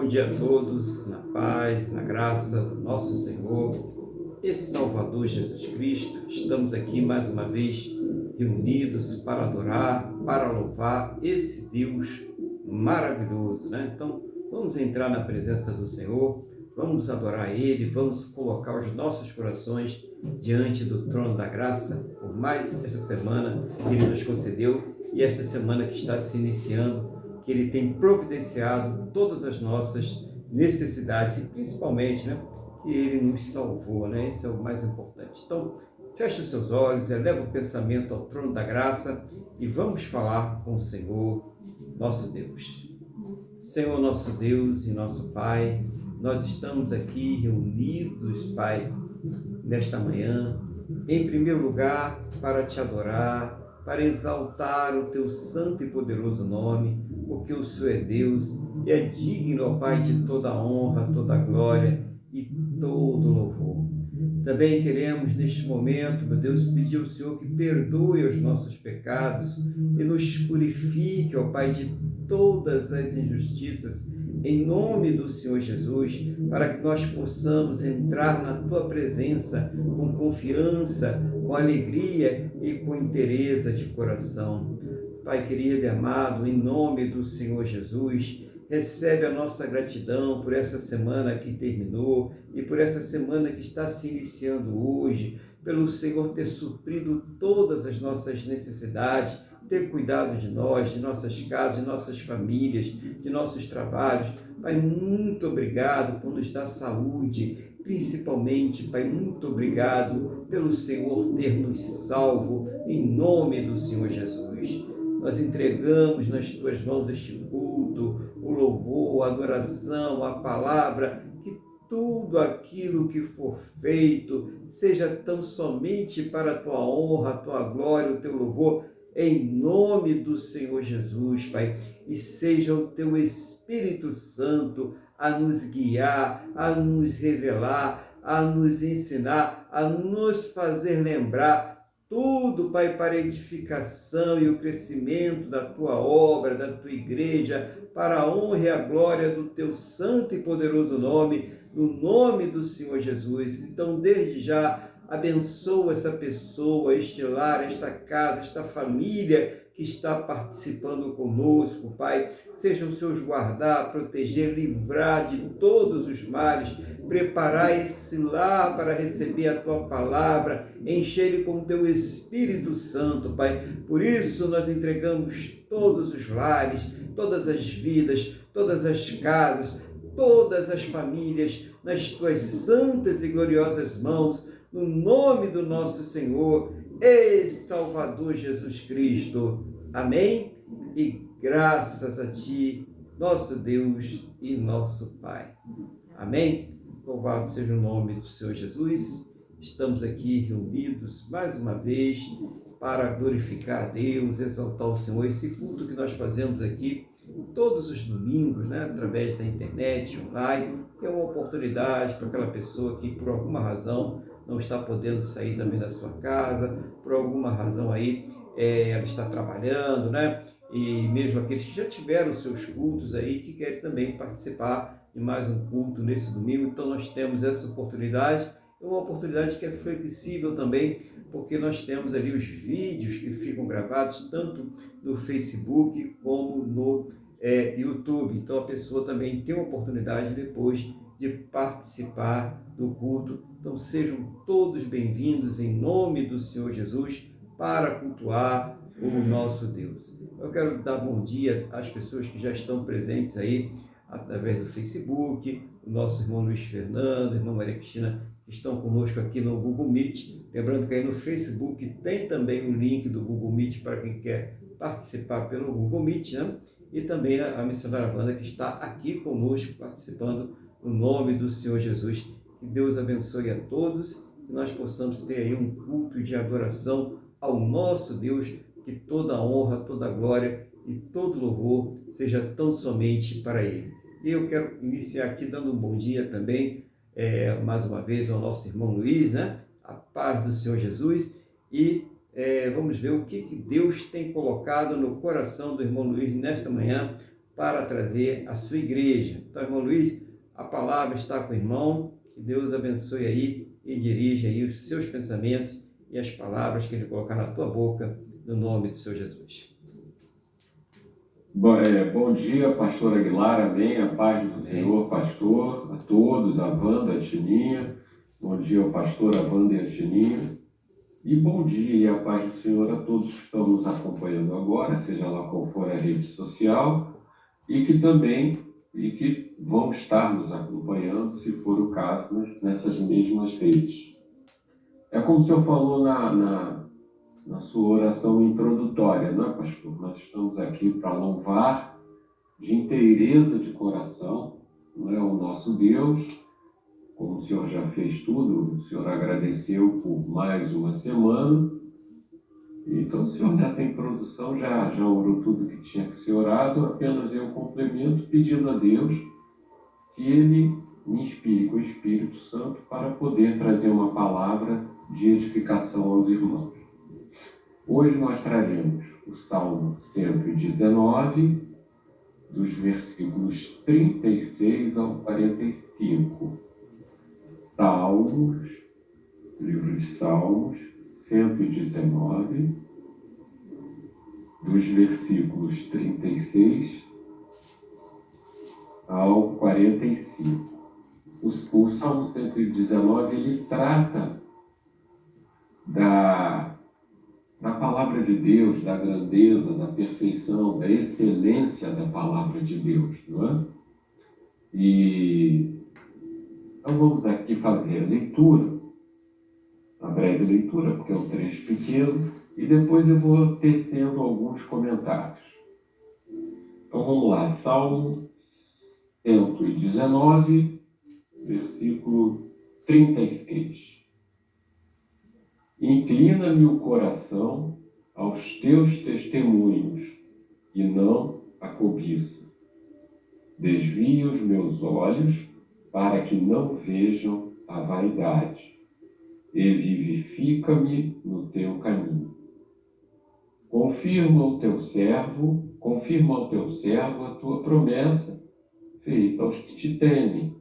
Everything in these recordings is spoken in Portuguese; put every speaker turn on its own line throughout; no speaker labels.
Bom dia a todos, na paz, na graça do nosso Senhor e Salvador Jesus Cristo. Estamos aqui mais uma vez reunidos para adorar, para louvar esse Deus maravilhoso, né? Então, vamos entrar na presença do Senhor, vamos adorar Ele, vamos colocar os nossos corações diante do trono da graça, por mais esta semana que Ele nos concedeu e esta semana que está se iniciando, que Ele tem providenciado todas as nossas necessidades e principalmente, né, que Ele nos salvou, né? Esse é o mais importante. Então, feche os seus olhos, eleva o pensamento ao trono da graça e vamos falar com o Senhor, nosso Deus. Senhor, nosso Deus e nosso Pai, nós estamos aqui reunidos, Pai, nesta manhã, em primeiro lugar, para te adorar, para exaltar o teu santo e poderoso nome, porque o Senhor é Deus e é digno, ó Pai, de toda honra, toda glória e todo louvor. Também queremos, neste momento, meu Deus, pedir ao Senhor que perdoe os nossos pecados e nos purifique, ó Pai, de todas as injustiças, em nome do Senhor Jesus, para que nós possamos entrar na Tua presença com confiança, com alegria e com inteireza de coração. Pai querido e amado, em nome do Senhor Jesus, recebe a nossa gratidão por essa semana que terminou e por essa semana que está se iniciando hoje, pelo Senhor ter suprido todas as nossas necessidades, ter cuidado de nós, de nossas casas, de nossas famílias, de nossos trabalhos. Pai, muito obrigado por nos dar saúde, principalmente, Pai, muito obrigado pelo Senhor ter nos salvo, em nome do Senhor Jesus. Nós entregamos nas Tuas mãos este culto, o louvor, a adoração, a palavra, que tudo aquilo que for feito seja tão somente para a Tua honra, a Tua glória, o Teu louvor, em nome do Senhor Jesus, Pai, e seja o Teu Espírito Santo a nos guiar, a nos revelar, a nos ensinar, a nos fazer lembrar tudo, Pai, para a edificação e o crescimento da Tua obra, da Tua igreja, para a honra e a glória do Teu santo e poderoso nome, no nome do Senhor Jesus. Então, desde já, abençoa essa pessoa, este lar, esta casa, esta família que está participando conosco, Pai. Seja os Seus guardar, proteger, livrar de todos os males, preparar esse lar para receber a Tua palavra, encher ele com o Teu Espírito Santo, Pai. Por isso nós entregamos todos os lares, todas as vidas, todas as casas, todas as famílias nas Tuas santas e gloriosas mãos, no nome do nosso Senhor e Salvador Jesus Cristo. Amém? E graças a Ti, nosso Deus e nosso Pai. Amém? Louvado seja o nome do Senhor Jesus. Estamos aqui reunidos mais uma vez para glorificar a Deus, exaltar o Senhor. Esse culto que nós fazemos aqui todos os domingos, né, através da internet, online, é uma oportunidade para aquela pessoa que por alguma razão não está podendo sair também da sua casa, por alguma razão aí ela está trabalhando, né? E mesmo aqueles que já tiveram seus cultos aí, que querem também participar de mais um culto nesse domingo. Então nós temos essa oportunidade, é uma oportunidade que é flexível também, porque nós temos ali os vídeos que ficam gravados tanto no Facebook como no YouTube. Então a pessoa também tem a oportunidade depois de participar do culto. Então sejam todos bem-vindos em nome do Senhor Jesus para cultuar o nosso Deus. Eu quero dar bom dia às pessoas que já estão presentes aí através do Facebook, o nosso irmão Luiz Fernando, irmã Maria Cristina, que estão conosco aqui no Google Meet. Lembrando que aí no Facebook tem também o link do Google Meet para quem quer participar pelo Google Meet, né? E também a missionária Wanda, que está aqui conosco participando no nome do Senhor Jesus. Que Deus abençoe a todos, que nós possamos ter aí um culto de adoração ao nosso Deus, que toda honra, toda glória e todo louvor seja tão somente para Ele. E eu quero iniciar aqui dando um bom dia também, mais uma vez, ao nosso irmão Luiz, né? A paz do Senhor Jesus. E vamos ver o que Deus tem colocado no coração do irmão Luiz nesta manhã para trazer a sua igreja. Então, irmão Luiz, a palavra está com o irmão, que Deus abençoe aí e dirija aí os seus pensamentos e as palavras que ele colocar na tua boca, no nome do Senhor Jesus.
Bom dia, pastor Aguilar, amém, a paz do Senhor, pastor, a todos, a Wanda, a Tininha, bom dia ao pastor, a Wanda e a Tininha, e bom dia e a paz do Senhor a todos que estão nos acompanhando agora, seja lá qual for a rede social, e que vão estar nos acompanhando, se for o caso, nessas mesmas redes. É como o senhor falou na sua oração introdutória, não é, pastor? Nós estamos aqui para louvar de inteireza de coração, não é, o nosso Deus, como o senhor já fez tudo, o senhor agradeceu por mais uma semana, então o senhor nessa introdução já orou tudo que tinha que ser orado, apenas eu complemento pedindo a Deus que Ele me inspire com o Espírito Santo para poder trazer uma palavra de edificação aos irmãos. Hoje nós traremos o Salmo 119, dos versículos 36 ao 45. Salmos, livro de Salmos, 119, dos versículos 36 ao 45. O Salmo 119, ele trata da palavra de Deus, da grandeza, da perfeição, da excelência da palavra de Deus, não é? Então vamos aqui fazer a leitura, a breve leitura, porque é um trecho pequeno, e depois eu vou tecendo alguns comentários. Então vamos lá, Salmo 119, versículo 36. Inclina-me o coração aos teus testemunhos, e não a cobiça. Desvia os meus olhos para que não vejam a vaidade, e vivifica-me no teu caminho. Confirma ao teu servo a tua promessa, feita aos que te temem.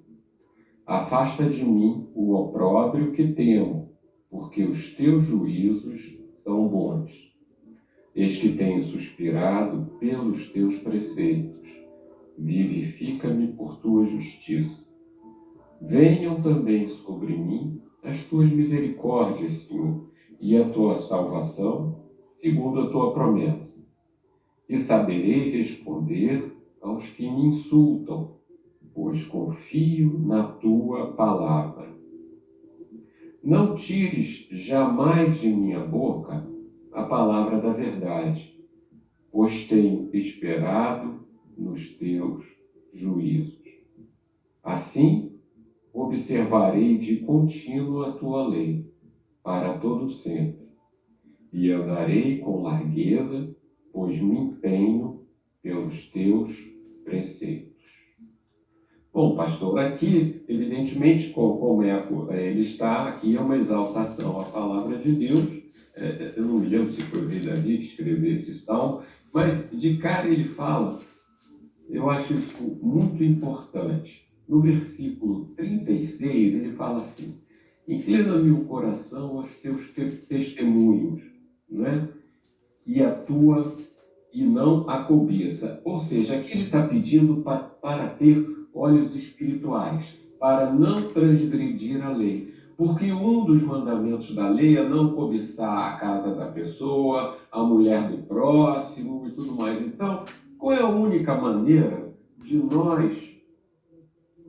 Afasta de mim o opróbrio que temo, porque os teus juízos são bons. Eis que tenho suspirado pelos teus preceitos. Vivifica-me por tua justiça. Venham também sobre mim as tuas misericórdias, Senhor, e a tua salvação, segundo a tua promessa. E saberei responder aos que me insultam, pois confio na tua palavra. Não tires jamais de minha boca a palavra da verdade, pois tenho esperado nos teus juízos. Assim, observarei de contínuo a tua lei, para todo sempre, e andarei com largueza, pois me empenho pelos teus preceitos. Bom, pastor, aqui, evidentemente, como ele está aqui, é uma exaltação à palavra de Deus. Eu não me lembro se foi o rei Davi que escreveu esse salmo, mas de cara ele fala, eu acho isso muito importante. No versículo 36, ele fala assim, inclina-me o coração aos teus testemunhos, né? E não a cobiça. Ou seja, aqui ele está pedindo para ter olhos espirituais, para não transgredir a lei. Porque um dos mandamentos da lei é não cobiçar a casa da pessoa, a mulher do próximo e tudo mais. Então, qual é a única maneira de nós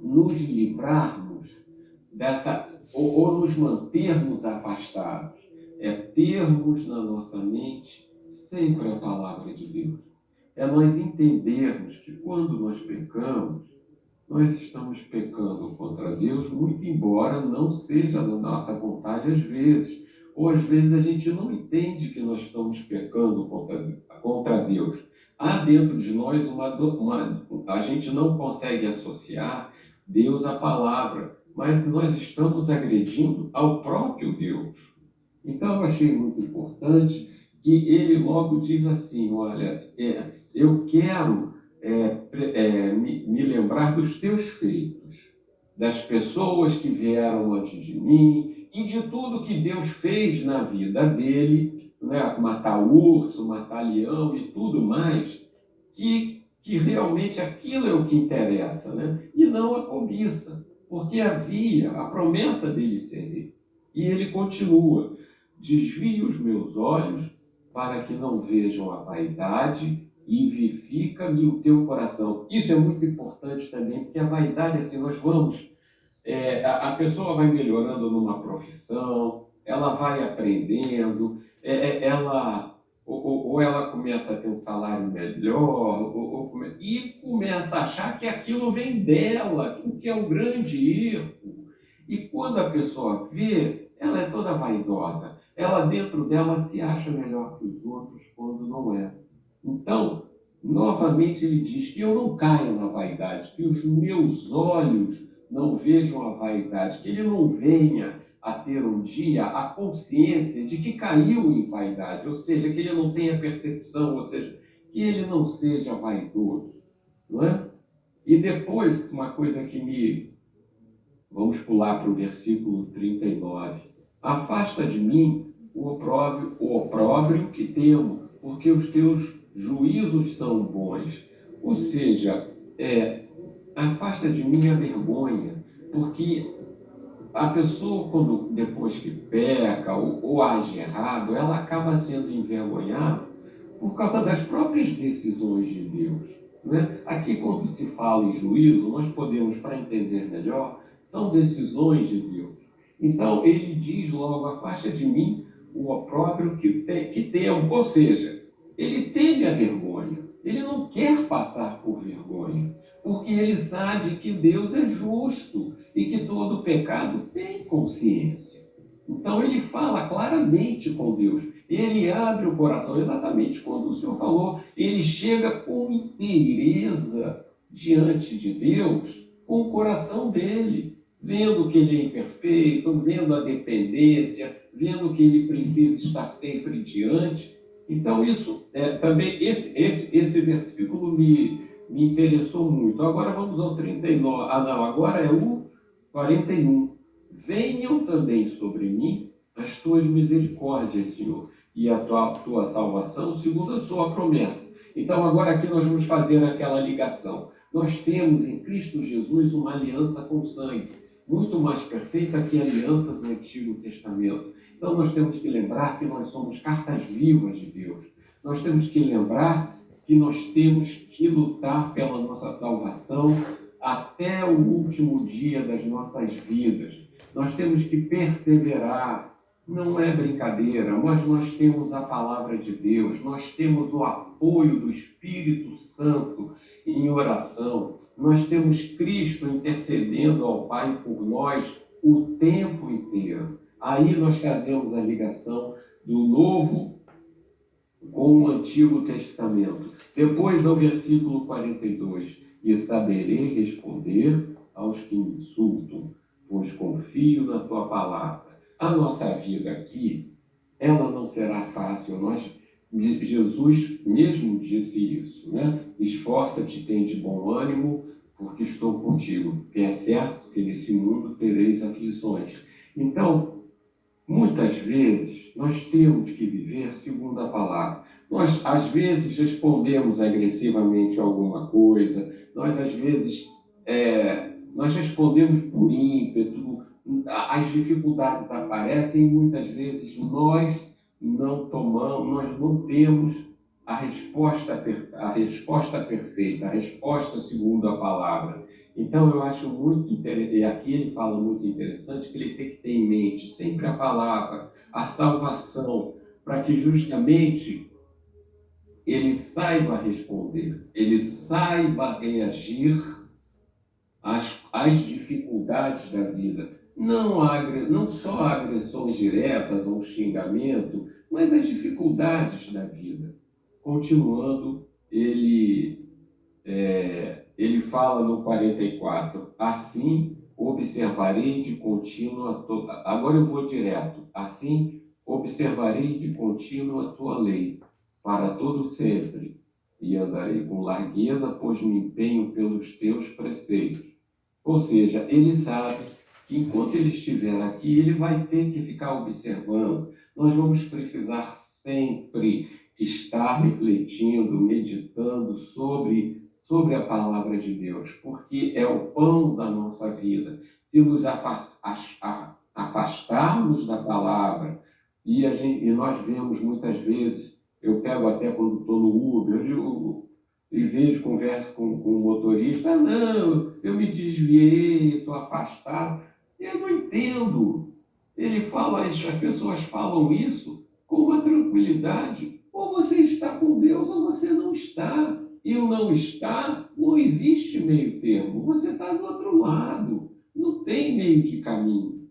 nos livrarmos dessa, ou nos mantermos afastados? É termos na nossa mente sempre a palavra de Deus. É nós entendermos que quando nós pecamos, nós estamos pecando contra Deus, muito embora não seja da nossa vontade às vezes. Ou às vezes a gente não entende que nós estamos pecando contra Deus. Há dentro de nós a gente não consegue associar Deus à palavra, mas nós estamos agredindo ao próprio Deus. Então eu achei muito importante que ele logo diz assim, olha, eu quero me lembrar dos teus feitos, das pessoas que vieram antes de mim e de tudo que Deus fez na vida dele, né? Matar urso, matar leão e tudo mais, que realmente aquilo é o que interessa, né? E não a cobiça, porque havia a promessa dele ser rei. E ele continua: desvia os meus olhos para que não vejam a vaidade e vivifica-me o teu coração. Isso é muito importante também, porque a vaidade, assim, nós vamos a pessoa vai melhorando numa profissão, ela vai aprendendo, ou ela começa a ter um salário melhor, e começa a achar que aquilo vem dela, o que é um grande erro. E quando a pessoa vê, ela é toda vaidosa. Ela dentro dela se acha melhor que os outros quando não é. Então, novamente ele diz que eu não caia na vaidade, que os meus olhos não vejam a vaidade, que ele não venha a ter um dia a consciência de que caiu em vaidade, ou seja, que ele não tenha percepção, ou seja, que ele não seja vaidoso, não é? E depois, uma coisa que me... Vamos pular para o versículo 39. Afasta de mim o opróbrio que temo, porque os teus juízos são bons. Ou seja, afasta de mim a vergonha, porque a pessoa, quando depois que peca ou age errado, ela acaba sendo envergonhada por causa das próprias decisões de Deus. Né? Aqui, quando se fala em juízo, nós podemos, para entender melhor, são decisões de Deus. Então, ele diz logo: afasta de mim o opróbrio que temo, ou seja, ele teme a vergonha, ele não quer passar por vergonha, porque ele sabe que Deus é justo e que todo pecado tem consciência. Então ele fala claramente com Deus, ele abre o coração, exatamente quando o Senhor falou, ele chega com inteireza diante de Deus, com o coração dele, vendo que ele é imperfeito, vendo a dependência, vendo que ele precisa estar sempre diante. Então isso, também esse versículo me interessou muito. Agora vamos ao 39. Ah, não, agora é o 41. Venham também sobre mim as tuas misericórdias, Senhor, e a tua salvação, segundo a sua promessa. Então, agora aqui nós vamos fazer aquela ligação. Nós temos em Cristo Jesus uma aliança com sangue, muito mais perfeita que a aliança do Antigo Testamento. Então, nós temos que lembrar que nós somos cartas vivas de Deus. Nós temos que lembrar que nós temos que lutar pela nossa salvação até o último dia das nossas vidas. Nós temos que perseverar. Não é brincadeira, mas nós temos a palavra de Deus, nós temos o apoio do Espírito Santo em oração, nós temos Cristo intercedendo ao Pai por nós o tempo inteiro. Aí nós fazemos a ligação do Novo com o Antigo Testamento. Depois, ao versículo 42, e saberei responder aos que me insultam, pois confio na tua palavra. A nossa vida aqui, ela não será fácil. Jesus mesmo disse isso, né? Esforça-te, tem de bom ânimo, porque estou contigo. E é certo que nesse mundo tereis aflições. Então, muitas vezes, nós temos que viver segundo a palavra. Nós, às vezes, respondemos agressivamente a alguma coisa, nós, às vezes, nós respondemos por ímpeto, as dificuldades aparecem e muitas vezes nós não temos a resposta perfeita, a resposta segundo a palavra. Então, eu acho muito interessante, e aqui ele fala muito interessante, que ele tem que ter em mente sempre a palavra, a salvação, para que justamente ele saiba responder, ele saiba reagir às dificuldades da vida. Não só agressões diretas ou um xingamento, mas as dificuldades da vida. Continuando, ele fala no 44, assim observarei de contínuo agora eu vou direto, assim observarei de contínuo a tua lei, para todo sempre. e andarei com largueza, pois me empenho pelos teus preceitos. Ou seja, ele sabe que enquanto ele estiver aqui, ele vai ter que ficar observando. Nós vamos precisar sempre estar refletindo, meditando sobre a palavra de Deus, porque é o pão da nossa vida. Se nos afastarmos da palavra, e nós vemos muitas vezes, eu pego até quando estou no Uber, e vejo, converso com o motorista, não, eu me desviei, estou afastado. Eu não entendo. Ele fala isso, as pessoas falam isso com uma tranquilidade. Ou você está com Deus ou você não está. E o não está, não existe meio termo. Você está do outro lado. Não tem meio de caminho.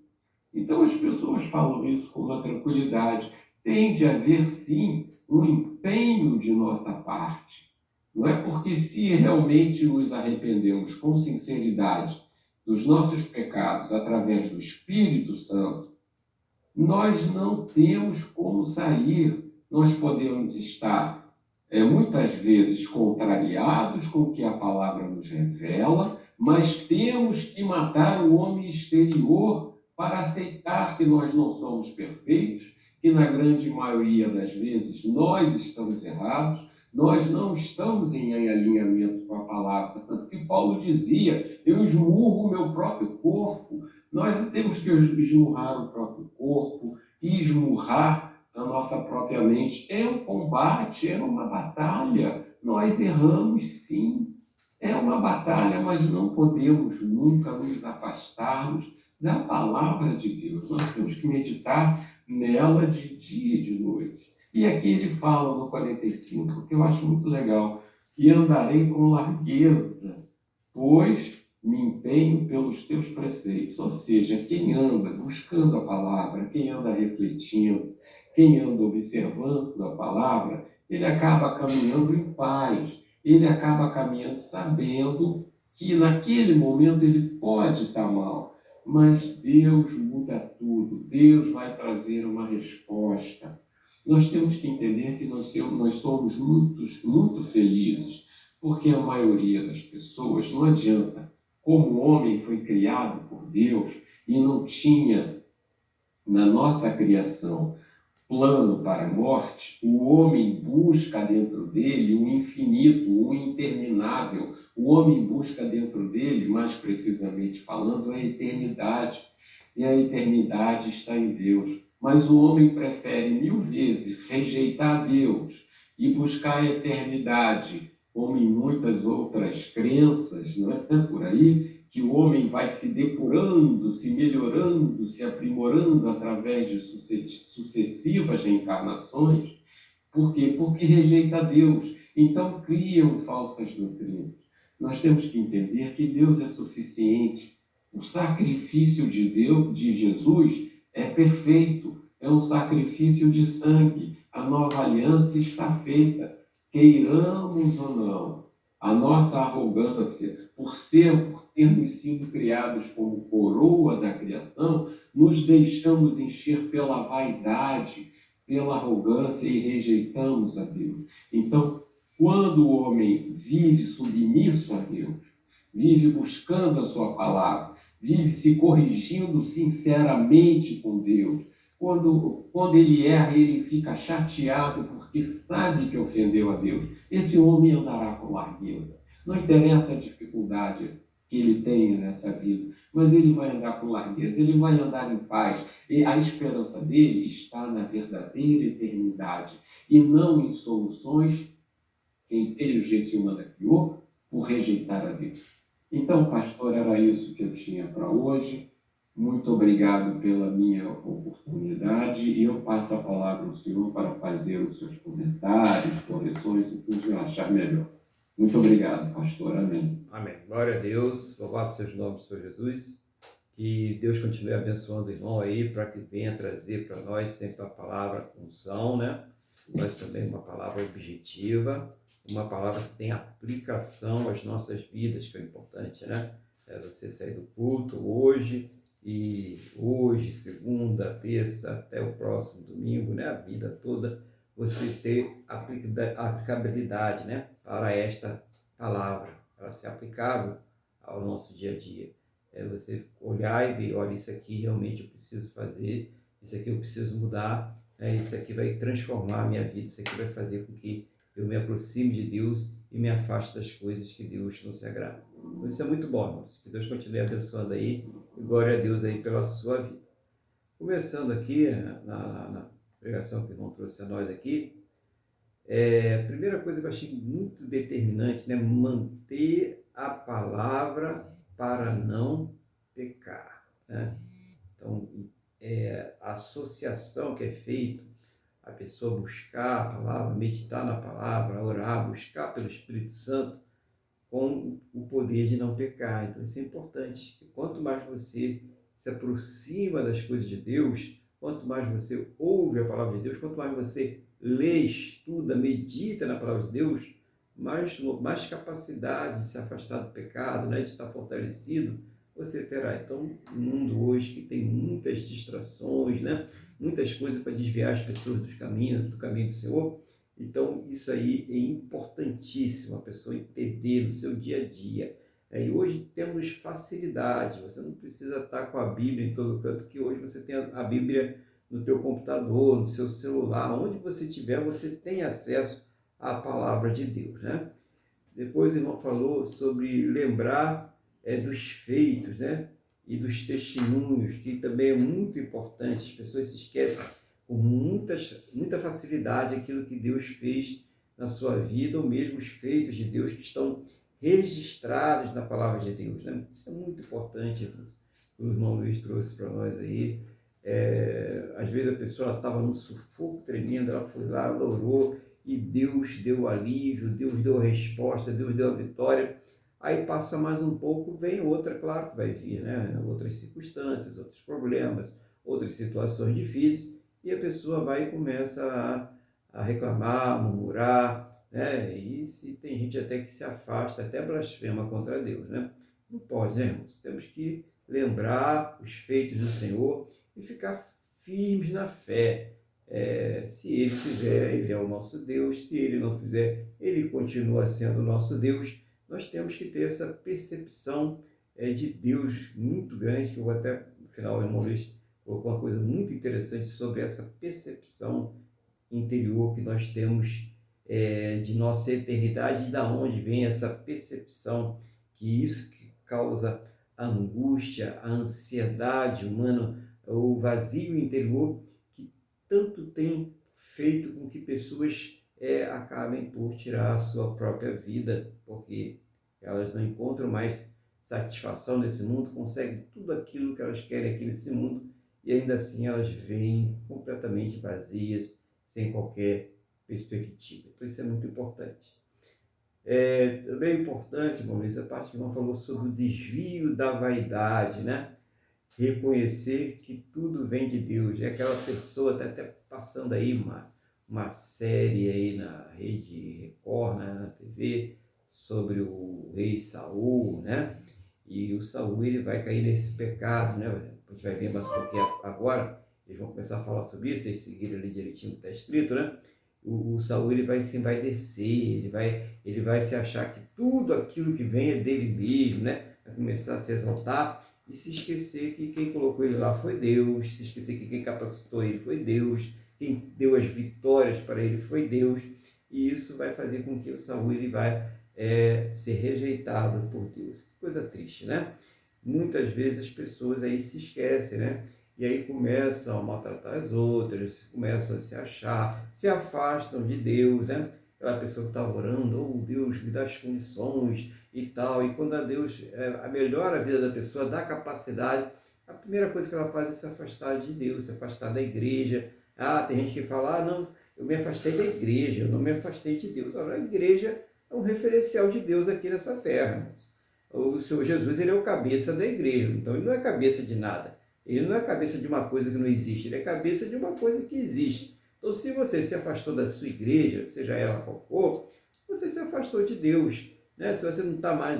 Então as pessoas falam isso com uma tranquilidade. Tem de haver, sim, um empenho de nossa parte. Não é porque se realmente nos arrependemos com sinceridade dos nossos pecados através do Espírito Santo, nós não temos como sair. Nós podemos estar, muitas vezes, contrariados com o que a palavra nos revela, mas temos que matar o homem exterior para aceitar que nós não somos perfeitos, que na grande maioria das vezes nós estamos errados, nós não estamos em alinhamento com a palavra. Tanto que Paulo dizia, eu esmurro o meu próprio corpo. Nós temos que esmurrar o próprio corpo e esmurrar a nossa própria mente. É um combate, é uma batalha. Nós erramos, sim. É uma batalha, mas não podemos nunca nos afastarmos da palavra de Deus. Nós temos que meditar nela de dia e de noite. E aqui ele fala no 45, que eu acho muito legal, e andarei com largueza, pois me empenho pelos teus preceitos. Ou seja, quem anda buscando a palavra, quem anda refletindo, quem anda observando a palavra, ele acaba caminhando em paz, ele acaba caminhando sabendo que naquele momento ele pode estar mal, mas Deus muda tudo, Deus vai trazer uma resposta. Nós temos que entender que nós somos muito felizes, porque a maioria das pessoas, não adianta, como o homem foi criado por Deus e não tinha na nossa criação plano para a morte, o homem busca dentro dele o infinito, o interminável. O homem busca dentro dele, mais precisamente falando, a eternidade. E a eternidade está em Deus. Mas o homem prefere 1000 vezes rejeitar Deus e buscar a eternidade, como em muitas outras crenças, não é? Por aí, que o homem vai se depurando, se melhorando, se aprimorando através de sucessivas reencarnações. Por quê? Porque rejeita Deus. Então criam falsas doutrinas. Nós temos que entender que Deus é suficiente. O sacrifício de Deus, de Jesus, é perfeito. É um sacrifício de sangue. A nova aliança está feita, queiramos ou não. A nossa arrogância, por termos sido criados como coroa da criação, nos deixamos encher pela vaidade, pela arrogância e rejeitamos a Deus. Então, quando o homem vive submisso a Deus, vive buscando a sua palavra, vive se corrigindo sinceramente com Deus, quando ele erra, ele fica chateado porque sabe que ofendeu a Deus. Esse homem andará com largueza. Não interessa a dificuldade que ele tenha nessa vida, mas ele vai andar com largueza, ele vai andar em paz. E a esperança dele está na verdadeira eternidade e não em soluções que inteligência humana criou por rejeitar a Deus. Então, pastor, era isso que eu tinha para hoje. Muito obrigado pela minha oportunidade e eu passo a palavra ao senhor para fazer os seus comentários, correções, o que o senhor achar melhor. Muito obrigado, pastor. Amém.
Amém. Glória a Deus. Louvado seja o nome do Senhor Jesus. Que Deus continue abençoando o irmão aí para que venha trazer para nós sempre a palavra com unção, né? Mas também uma palavra objetiva, uma palavra que tem aplicação às nossas vidas, que é importante, né? É você sair do culto hoje, segunda, terça, até o próximo domingo, né? A vida toda, você ter aplicabilidade, né? para esta palavra, para ser aplicável ao nosso dia a dia. É você olhar e ver, olha, isso aqui realmente eu preciso fazer, isso aqui eu preciso mudar, isso aqui vai transformar a minha vida, isso aqui vai fazer com que eu me aproxime de Deus e me afaste das coisas que Deus não se agrada. Então isso é muito bom, irmãos. Que Deus continue abençoando aí e glória a Deus aí pela sua vida. Começando aqui na pregação que o irmão trouxe a nós aqui, a primeira coisa que eu achei muito determinante, né? Manter a palavra para não pecar, né? Então, a associação que é feita, a pessoa buscar a palavra, meditar na palavra, orar, buscar pelo Espírito Santo, com o poder de não pecar. Então, isso é importante. Quanto mais você se aproxima das coisas de Deus, quanto mais você ouve a palavra de Deus, quanto mais você lê, estuda, medita na palavra de Deus, mais capacidade de se afastar do pecado, né, de estar fortalecido, você terá. Então, um mundo hoje que tem muitas distrações, né, muitas coisas para desviar as pessoas do caminho do Senhor. Então, isso aí é importantíssimo, a pessoa entender no seu dia a dia. E hoje temos facilidade, você não precisa estar com a Bíblia em todo canto, que hoje você tem a Bíblia no teu computador, no seu celular, onde você estiver, você tem acesso à palavra de Deus, né? Depois o irmão falou sobre lembrar dos feitos, né? E dos testemunhos, que também é muito importante. As pessoas se esquecem com muita facilidade aquilo que Deus fez na sua vida, ou mesmo os feitos de Deus que estão registrados na palavra de Deus, né? Isso é muito importante, o irmão Luiz trouxe para nós aí. Às vezes a pessoa estava num sufoco tremendo, ela foi lá, ela orou, e Deus deu o alívio, Deus deu a resposta, Deus deu a vitória. Aí passa mais um pouco, vem outra, claro que vai vir, né? Outras circunstâncias, outros problemas, outras situações difíceis, e a pessoa vai e começa a reclamar, murmurar, né? E se tem gente até que se afasta, até blasfema contra Deus, né? Não pode, né, irmãos? Temos que lembrar os feitos do Senhor e ficar firmes na fé. Se Ele fizer, Ele é o nosso Deus. Se Ele não fizer, Ele continua sendo o nosso Deus. Nós temos que ter essa percepção de Deus muito grande, que eu vou até, no final, o irmão Luiz colocou uma coisa muito interessante sobre essa percepção interior que nós temos de nossa eternidade, e da onde vem essa percepção, que isso que causa a angústia, a ansiedade humana, o vazio interior, que tanto tem feito com que pessoas acabem por tirar a sua própria vida, porque elas não encontram mais satisfação nesse mundo, conseguem tudo aquilo que elas querem aqui nesse mundo, e ainda assim elas vêm completamente vazias, sem qualquer perspectiva. Então isso é muito importante. Também é importante, irmão Luiz, a parte que o irmão falou sobre o desvio da vaidade, né? Reconhecer que tudo vem de Deus. E aquela pessoa está até passando aí uma série aí na Rede Record, né, na TV, sobre o rei Saul, né? E o Saul, ele vai cair nesse pecado, né? A gente vai ver mais um pouquinho agora, eles vão começar a falar sobre isso, eles seguirem ali direitinho o que está escrito, né? O Saul, ele vai se envaidecer, ele vai se achar que tudo aquilo que vem é dele mesmo, né? Vai começar a se exaltar e se esquecer que quem colocou ele lá foi Deus, se esquecer que quem capacitou ele foi Deus, quem deu as vitórias para ele foi Deus, e isso vai fazer com que o Saul, ele vai ser rejeitado por Deus. Que coisa triste, né? Muitas vezes as pessoas aí se esquecem, né? E aí começam a maltratar as outras, começam a se achar, se afastam de Deus, né? Aquela pessoa que está orando, oh Deus, me dá as condições e tal. E quando a Deus melhora a vida da pessoa, dá capacidade, a primeira coisa que ela faz é se afastar de Deus, se afastar da igreja. Tem gente que fala, não, eu me afastei da igreja, eu não me afastei de Deus. Agora, a igreja é um referencial de Deus aqui nessa terra. O Senhor Jesus, ele é o cabeça da igreja, então ele não é cabeça de nada. Ele não é cabeça de uma coisa que não existe, ele é cabeça de uma coisa que existe. Então, se você se afastou da sua igreja, seja ela qual for, você se afastou de Deus, né? Se você não está mais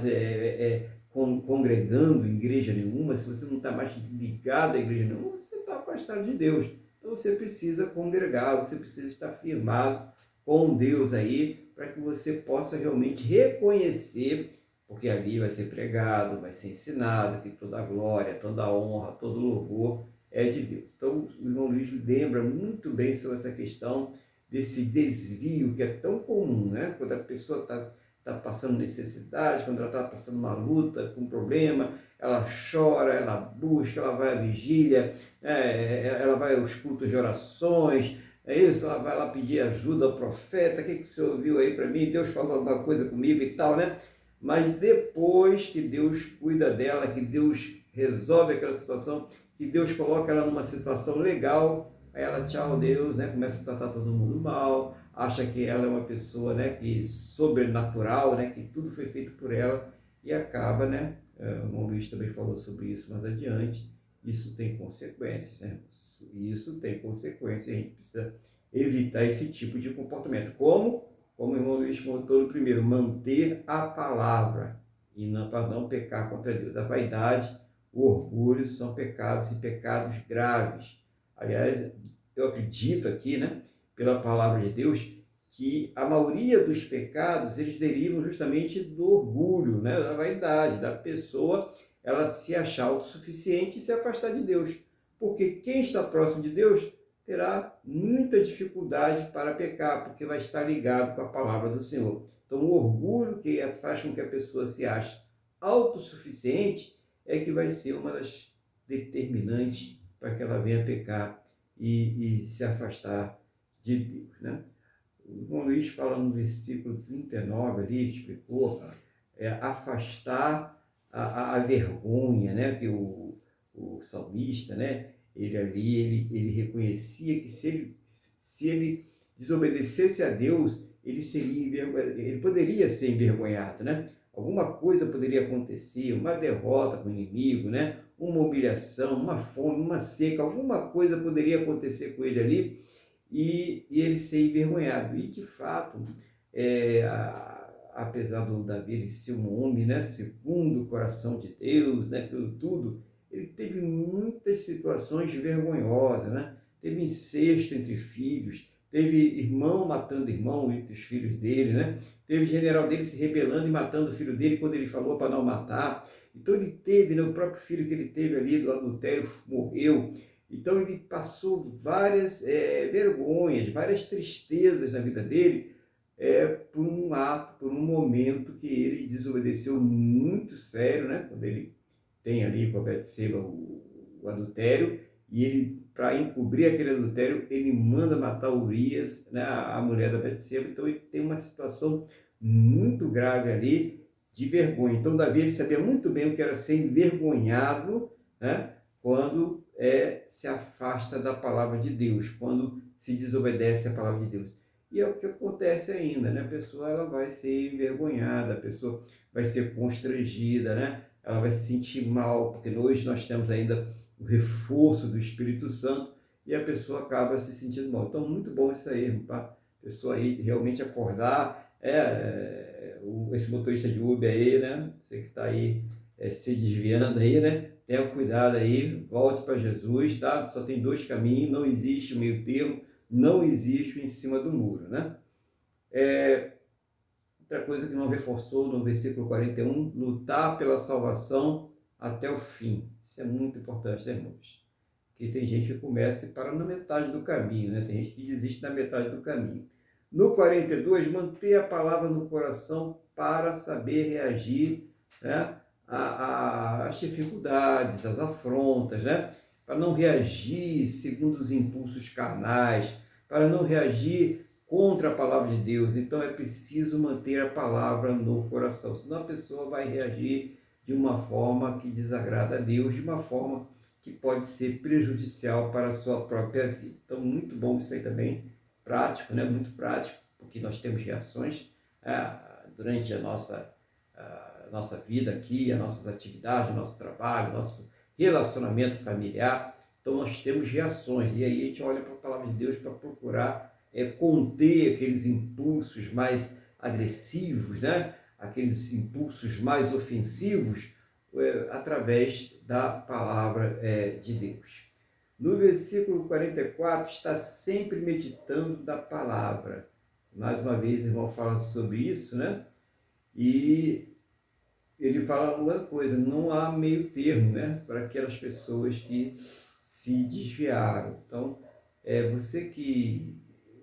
congregando em igreja nenhuma, se você não está mais ligado à igreja nenhuma, você está afastado de Deus. Então, você precisa congregar, você precisa estar firmado com Deus aí, para que você possa realmente reconhecer, porque ali vai ser pregado, vai ser ensinado que toda a glória, toda a honra, todo o louvor é de Deus. Então, o irmão Luiz lembra muito bem sobre essa questão desse desvio que é tão comum, né? Quando a pessoa está passando necessidade, quando ela está passando uma luta, com um problema, ela chora, ela busca, ela vai à vigília, ela vai aos cultos de orações, é isso, ela vai lá pedir ajuda ao profeta, o que o senhor ouviu aí para mim? Deus falou alguma coisa comigo e tal, né? Mas depois que Deus cuida dela, que Deus resolve aquela situação, que Deus coloca ela numa situação legal, aí ela, tchau Deus, né? Começa a tratar todo mundo mal, acha que ela é uma pessoa, né, que sobrenatural, né, que tudo foi feito por ela e acaba, né? O irmão Luiz também falou sobre isso mais adiante. Isso tem consequências, né? Isso tem consequências, a gente precisa evitar esse tipo de comportamento. Como o irmão Luiz contou no primeiro, manter a palavra e não, para não pecar contra Deus. A vaidade, o orgulho são pecados e pecados graves. Aliás, eu acredito aqui, né, pela palavra de Deus, que a maioria dos pecados, eles derivam justamente do orgulho, né, da vaidade, da pessoa, ela se achar autossuficiente e se afastar de Deus. Porque quem está próximo de Deus terá muita dificuldade para pecar, porque vai estar ligado com a palavra do Senhor. Então, o orgulho que faz com que a pessoa se ache autossuficiente é que vai ser uma das determinantes para que ela venha pecar e se afastar de Deus, né? O irmão Luiz fala no versículo 39 ali, explicou, afastar a vergonha, né? Que o salmista, né? Ele reconhecia que se ele desobedecesse a Deus, ele poderia ser envergonhado, né? Alguma coisa poderia acontecer, uma derrota com o inimigo, né? Uma humilhação, uma fome, uma seca, alguma coisa poderia acontecer com ele ali e ele ser envergonhado. E, de fato, apesar do Davi ele ser um homem, né, segundo o coração de Deus, né, tudo, ele teve muitas situações vergonhosas, né? Teve incesto entre filhos, teve irmão matando irmão entre os filhos dele, né? Teve general dele se rebelando e matando o filho dele quando ele falou para não matar. Então ele teve, né, o próprio filho que ele teve ali do adultério morreu. Então ele passou várias vergonhas, várias tristezas na vida dele, por um ato, por um momento que ele desobedeceu muito sério, né? Quando ele tem ali com a Betseba o adultério, e ele, para encobrir aquele adultério, ele manda matar Urias, né, a mulher da Betseba. Então ele tem uma situação muito grave ali de vergonha. Então Davi ele sabia muito bem o que era ser envergonhado, né, quando se afasta da palavra de Deus, quando se desobedece à palavra de Deus. E é o que acontece ainda, né? A pessoa ela vai ser envergonhada, a pessoa vai ser constrangida, né? Ela vai se sentir mal, porque hoje nós temos ainda o reforço do Espírito Santo e a pessoa acaba se sentindo mal. Então, muito bom isso aí, tá? A pessoa aí realmente acordar, esse motorista de Uber aí, né? Você que está aí se desviando aí, né? Tenha cuidado aí, volte para Jesus, tá? Só tem dois caminhos, não existe meio termo, não existe em cima do muro, né? Outra coisa que não reforçou no versículo 41, lutar pela salvação até o fim. Isso é muito importante, né, irmãos? Porque tem gente que começa e para na metade do caminho, né? Tem gente que desiste na metade do caminho. No 42, manter a palavra no coração para saber reagir, né, às dificuldades, às afrontas, né? Para não reagir segundo os impulsos carnais, para não reagir contra a palavra de Deus. Então é preciso manter a palavra no coração, senão a pessoa vai reagir de uma forma que desagrada a Deus, de uma forma que pode ser prejudicial para a sua própria vida. Então, muito bom isso aí também, prático, né? Muito prático, porque nós temos reações durante a nossa vida aqui, as nossas atividades, o nosso trabalho, o nosso relacionamento familiar. Então, nós temos reações, e aí a gente olha para a palavra de Deus para procurar conter aqueles impulsos mais agressivos, né? Aqueles impulsos mais ofensivos, através da palavra de Deus. No versículo 44, está sempre meditando da palavra. Mais uma vez, o irmão fala sobre isso, né? E ele fala uma coisa, não há meio termo, né? Para aquelas pessoas que se desviaram. Então, você que...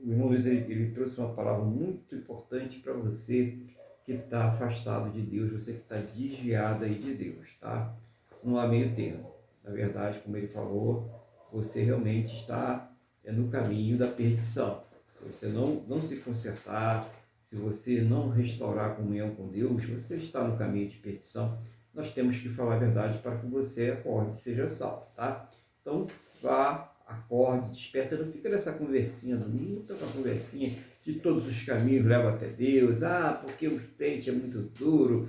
O irmão Luiz, ele trouxe uma palavra muito importante para você que está afastado de Deus, você que está desviado aí de Deus, tá? Não há meio termo. Na verdade, como ele falou, você realmente está no caminho da perdição. Se você não se consertar, se você não restaurar a comunhão com Deus, você está no caminho de perdição. Nós temos que falar a verdade para que você acorde e seja salvo, tá? Então, vá, acorde, desperta, não fica nessa conversinha domingo, uma conversinha de todos os caminhos levam até Deus, porque o crente é muito duro,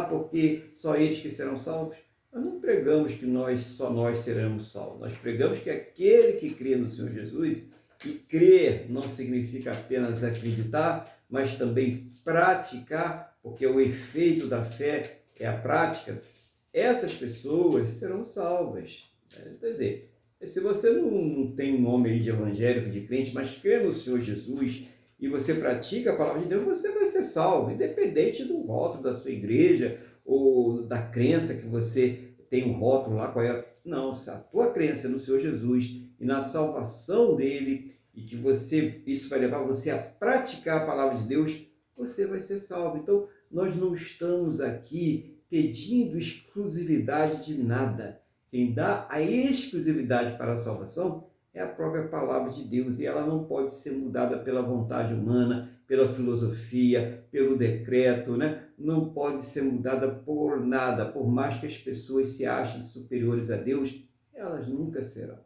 porque só eles que serão salvos. Nós não pregamos que só nós seremos salvos, nós pregamos que aquele que crê no Senhor Jesus, e crer não significa apenas acreditar, mas também praticar, porque o efeito da fé é a prática, essas pessoas serão salvas. Quer dizer, se você não tem um nome aí de evangélico, de crente, mas crê no Senhor Jesus e você pratica a palavra de Deus, você vai ser salvo, independente do rótulo da sua igreja ou da crença que você tem um rótulo lá. Qual é? Não, se a tua crença é no Senhor Jesus e na salvação dele, e que isso vai levar você a praticar a palavra de Deus, você vai ser salvo. Então, nós não estamos aqui pedindo exclusividade de nada. Quem dá a exclusividade para a salvação é a própria palavra de Deus, e ela não pode ser mudada pela vontade humana, pela filosofia, pelo decreto, né? Não pode ser mudada por nada, por mais que as pessoas se achem superiores a Deus, elas nunca serão.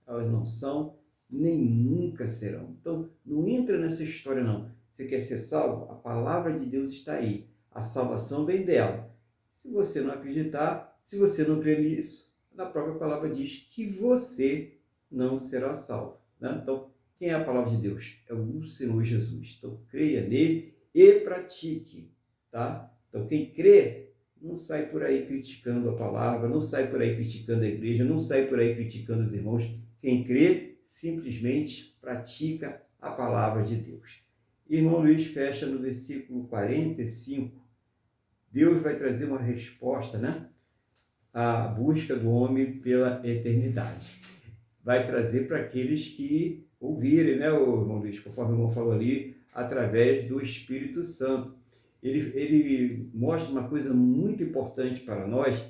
Elas não são, nem nunca serão. Então, não entra nessa história, não. Você quer ser salvo? A palavra de Deus está aí. A salvação vem dela. Se você não acreditar, se você não crer nisso, na própria palavra diz que você não será salvo, né? Então, quem é a palavra de Deus? É o Senhor Jesus. Então, creia nele e pratique, tá? Então, quem crê, não sai por aí criticando a palavra, não sai por aí criticando a igreja, não sai por aí criticando os irmãos. Quem crê, simplesmente pratica a palavra de Deus. Irmão Luiz fecha no versículo 45. Deus vai trazer uma resposta, né? À busca do homem pela eternidade. Vai trazer para aqueles que ouvirem, né, o irmão Luiz, conforme o irmão falou ali, através do Espírito Santo. Ele mostra uma coisa muito importante para nós,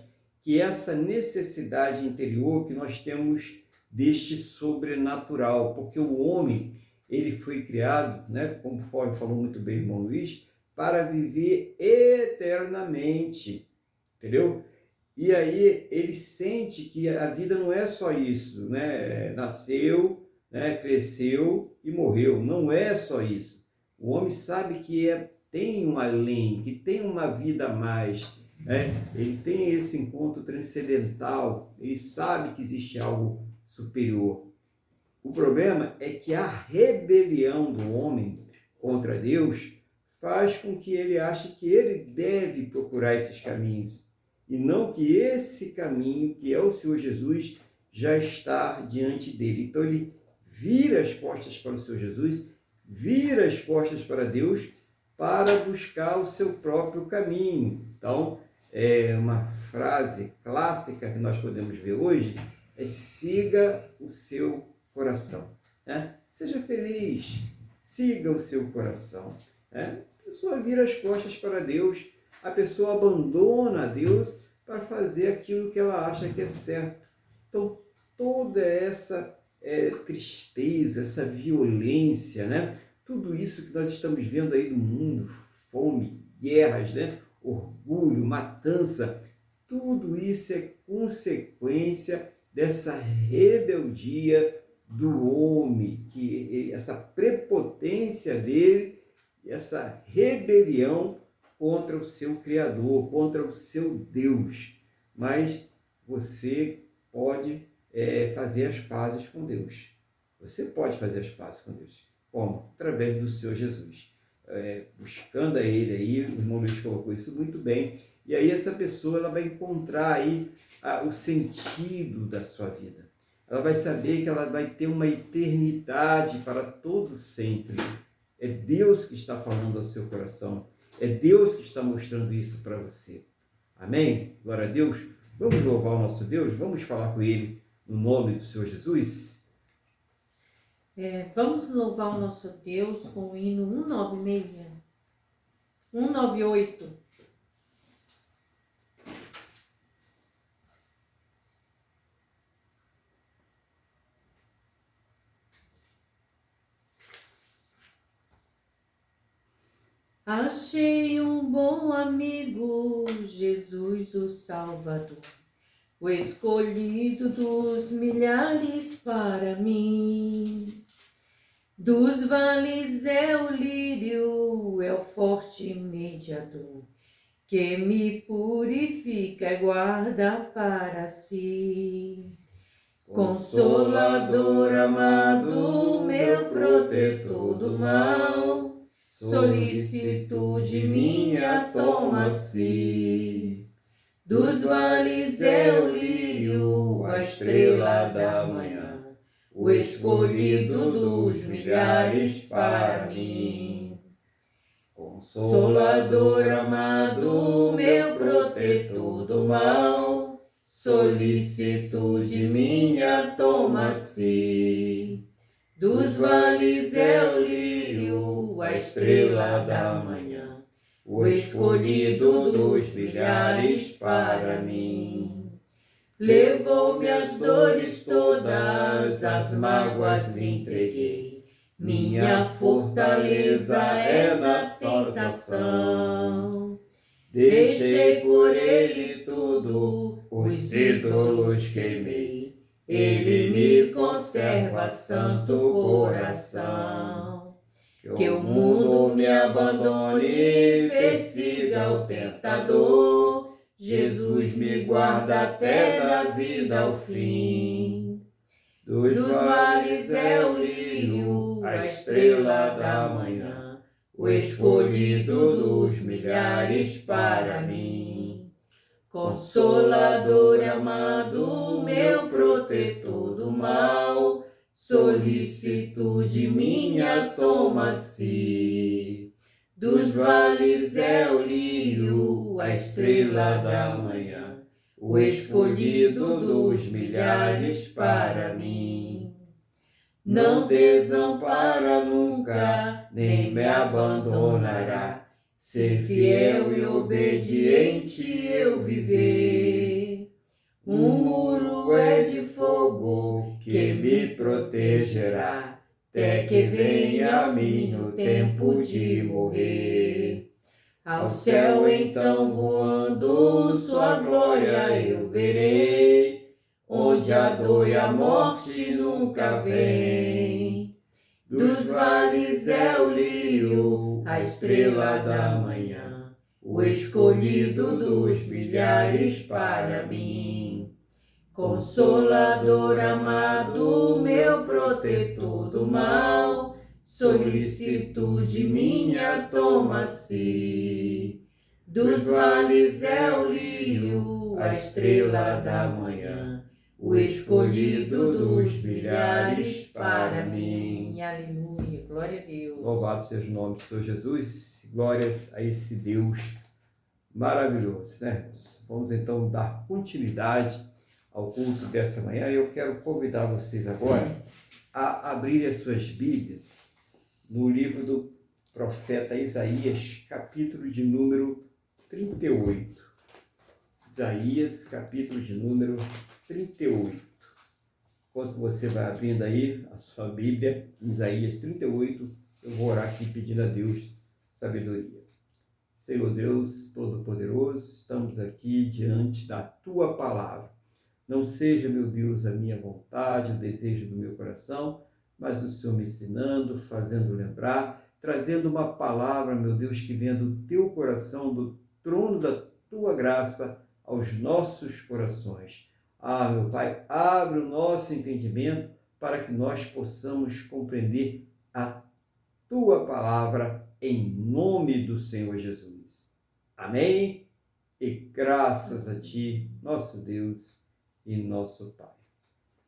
que é essa necessidade interior que nós temos deste sobrenatural, porque o homem, ele foi criado, né, conforme falou muito bem o irmão Luiz, para viver eternamente, entendeu? E aí ele sente que a vida não é só isso, né? Nasceu, né? Cresceu e morreu. Não é só isso. O homem sabe que tem um além, que tem uma vida a mais, né? Ele tem esse encontro transcendental, ele sabe que existe algo superior. O problema é que a rebelião do homem contra Deus faz com que ele ache que ele deve procurar esses caminhos, e não que esse caminho, que é o Senhor Jesus, já está diante dele. Então ele vira as costas para o Senhor Jesus, vira as costas para Deus, para buscar o seu próprio caminho. Então, uma frase clássica que nós podemos ver hoje é: siga o seu coração, né? Seja feliz, siga o seu coração, né? A pessoa vira as costas para Deus, a pessoa abandona a Deus para fazer aquilo que ela acha que é certo. Então, toda essa tristeza, essa violência, né? Tudo isso que nós estamos vendo aí no mundo, fome, guerras, né? Orgulho, matança, tudo isso é consequência dessa rebeldia do homem, essa prepotência dele, essa rebelião contra o seu Criador, contra o seu Deus. Mas você pode fazer as pazes com Deus. Você pode fazer as pazes com Deus. Como? Através do Senhor Jesus. Buscando a Ele aí, o irmão Luiz colocou isso muito bem. E aí essa pessoa ela vai encontrar aí o sentido da sua vida. Ela vai saber que ela vai ter uma eternidade para todo sempre. É Deus que está falando ao seu coração. É Deus que está mostrando isso para você. Amém? Glória a Deus. Vamos louvar o nosso Deus? Vamos falar com Ele no nome do Senhor Jesus?
Vamos louvar o nosso Deus com o hino 196, 198. Achei um bom amigo, Jesus o Salvador, o escolhido dos milhares para mim. Dos vales é o lírio, é o forte mediador, que me purifica e guarda para si. Consolador amado, meu protetor do mal, solicitude minha toma-se. Dos vales é o lírio, a estrela da manhã, o escolhido dos milhares para mim. Consolador amado, meu protetor do mal, solicitude minha toma-se. Dos vales é o lírio, a estrela da manhã, o escolhido dos milhares para mim. Levou-me as dores todas, as mágoas lhe entreguei. Minha fortaleza é na aceitação. Deixei por ele tudo, os ídolos queimei. Ele me conserva santo coração. Que o mundo me abandone, persiga o tentador. Jesus me guarda até da vida ao fim. Dos vales é o lírio, a estrela da manhã, o escolhido dos milhares para mim. Consolador amado, meu protetor do mal, solicitude minha toma-se. Dos vales é o lírio, a estrela da manhã, o escolhido dos milhares para mim. Não desampara nunca, nem me abandonará. Ser fiel e obediente eu viver. Um muro é de fogo que me protegerá, até que venha a mim o tempo de morrer. Ao céu então voando, sua glória eu verei, onde a dor e a morte nunca vem. Dos vales é o lírio, a estrela da manhã, o escolhido dos milhares para mim. Consolador amado, meu protetor do mal, solicitude minha toma-se. Dos vales é o lírio, a estrela da manhã, o escolhido dos milhares para mim. Aleluia, glória a Deus.
Louvado seja o nome do Senhor Jesus. Glórias a esse Deus maravilhoso, né, irmãos? Vamos então dar continuidade ao culto dessa manhã. Eu quero convidar vocês agora a abrirem as suas Bíblias no livro do profeta Isaías, capítulo de número 38. Isaías, capítulo de número 38. Enquanto você vai abrindo aí a sua Bíblia, Isaías 38, eu vou orar aqui pedindo a Deus sabedoria. Senhor Deus Todo-Poderoso, estamos aqui diante da Tua palavra. Não seja, meu Deus, a minha vontade, o desejo do meu coração, mas o Senhor me ensinando, fazendo lembrar, trazendo uma palavra, meu Deus, que venha do Teu coração, do trono da Tua graça aos nossos corações. Ah, meu Pai, abre o nosso entendimento para que nós possamos compreender a Tua palavra em nome do Senhor Jesus. Amém? E graças a Ti, nosso Deus e nosso Pai.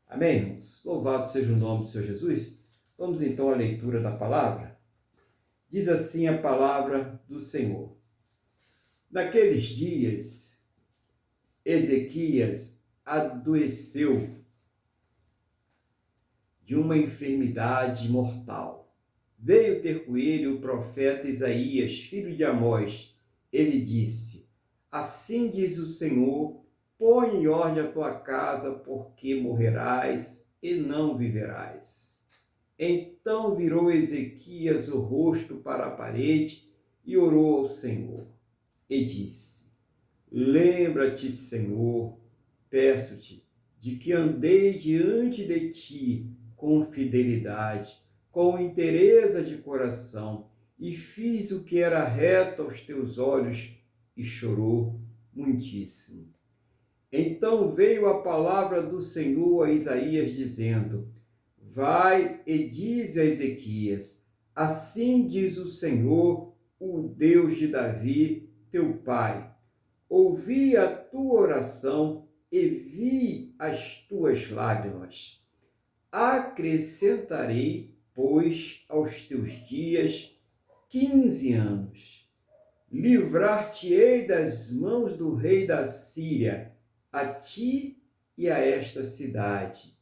Amém, irmãos? Louvado seja o nome do Senhor Jesus. Vamos então à leitura da palavra. Diz assim a palavra do Senhor. Naqueles dias, Ezequias adoeceu de uma enfermidade mortal. Veio ter com ele o profeta Isaías, filho de Amós. Ele disse: assim diz o Senhor, põe em ordem a tua casa, porque morrerás e não viverás. Então virou Ezequias o rosto para a parede e orou ao Senhor. E disse: lembra-te, Senhor, peço-te, de que andei diante de ti com fidelidade, com inteireza de coração, e fiz o que era reto aos teus olhos, e chorou muitíssimo. Então veio a palavra do Senhor a Isaías, dizendo: vai e diz a Ezequias: assim diz o Senhor, o Deus de Davi, teu pai. Ouvi a tua oração e vi as tuas lágrimas. Acrescentarei, pois, aos teus dias 15 anos. Livrar-te-ei das mãos do rei da Síria, a ti e a esta cidade,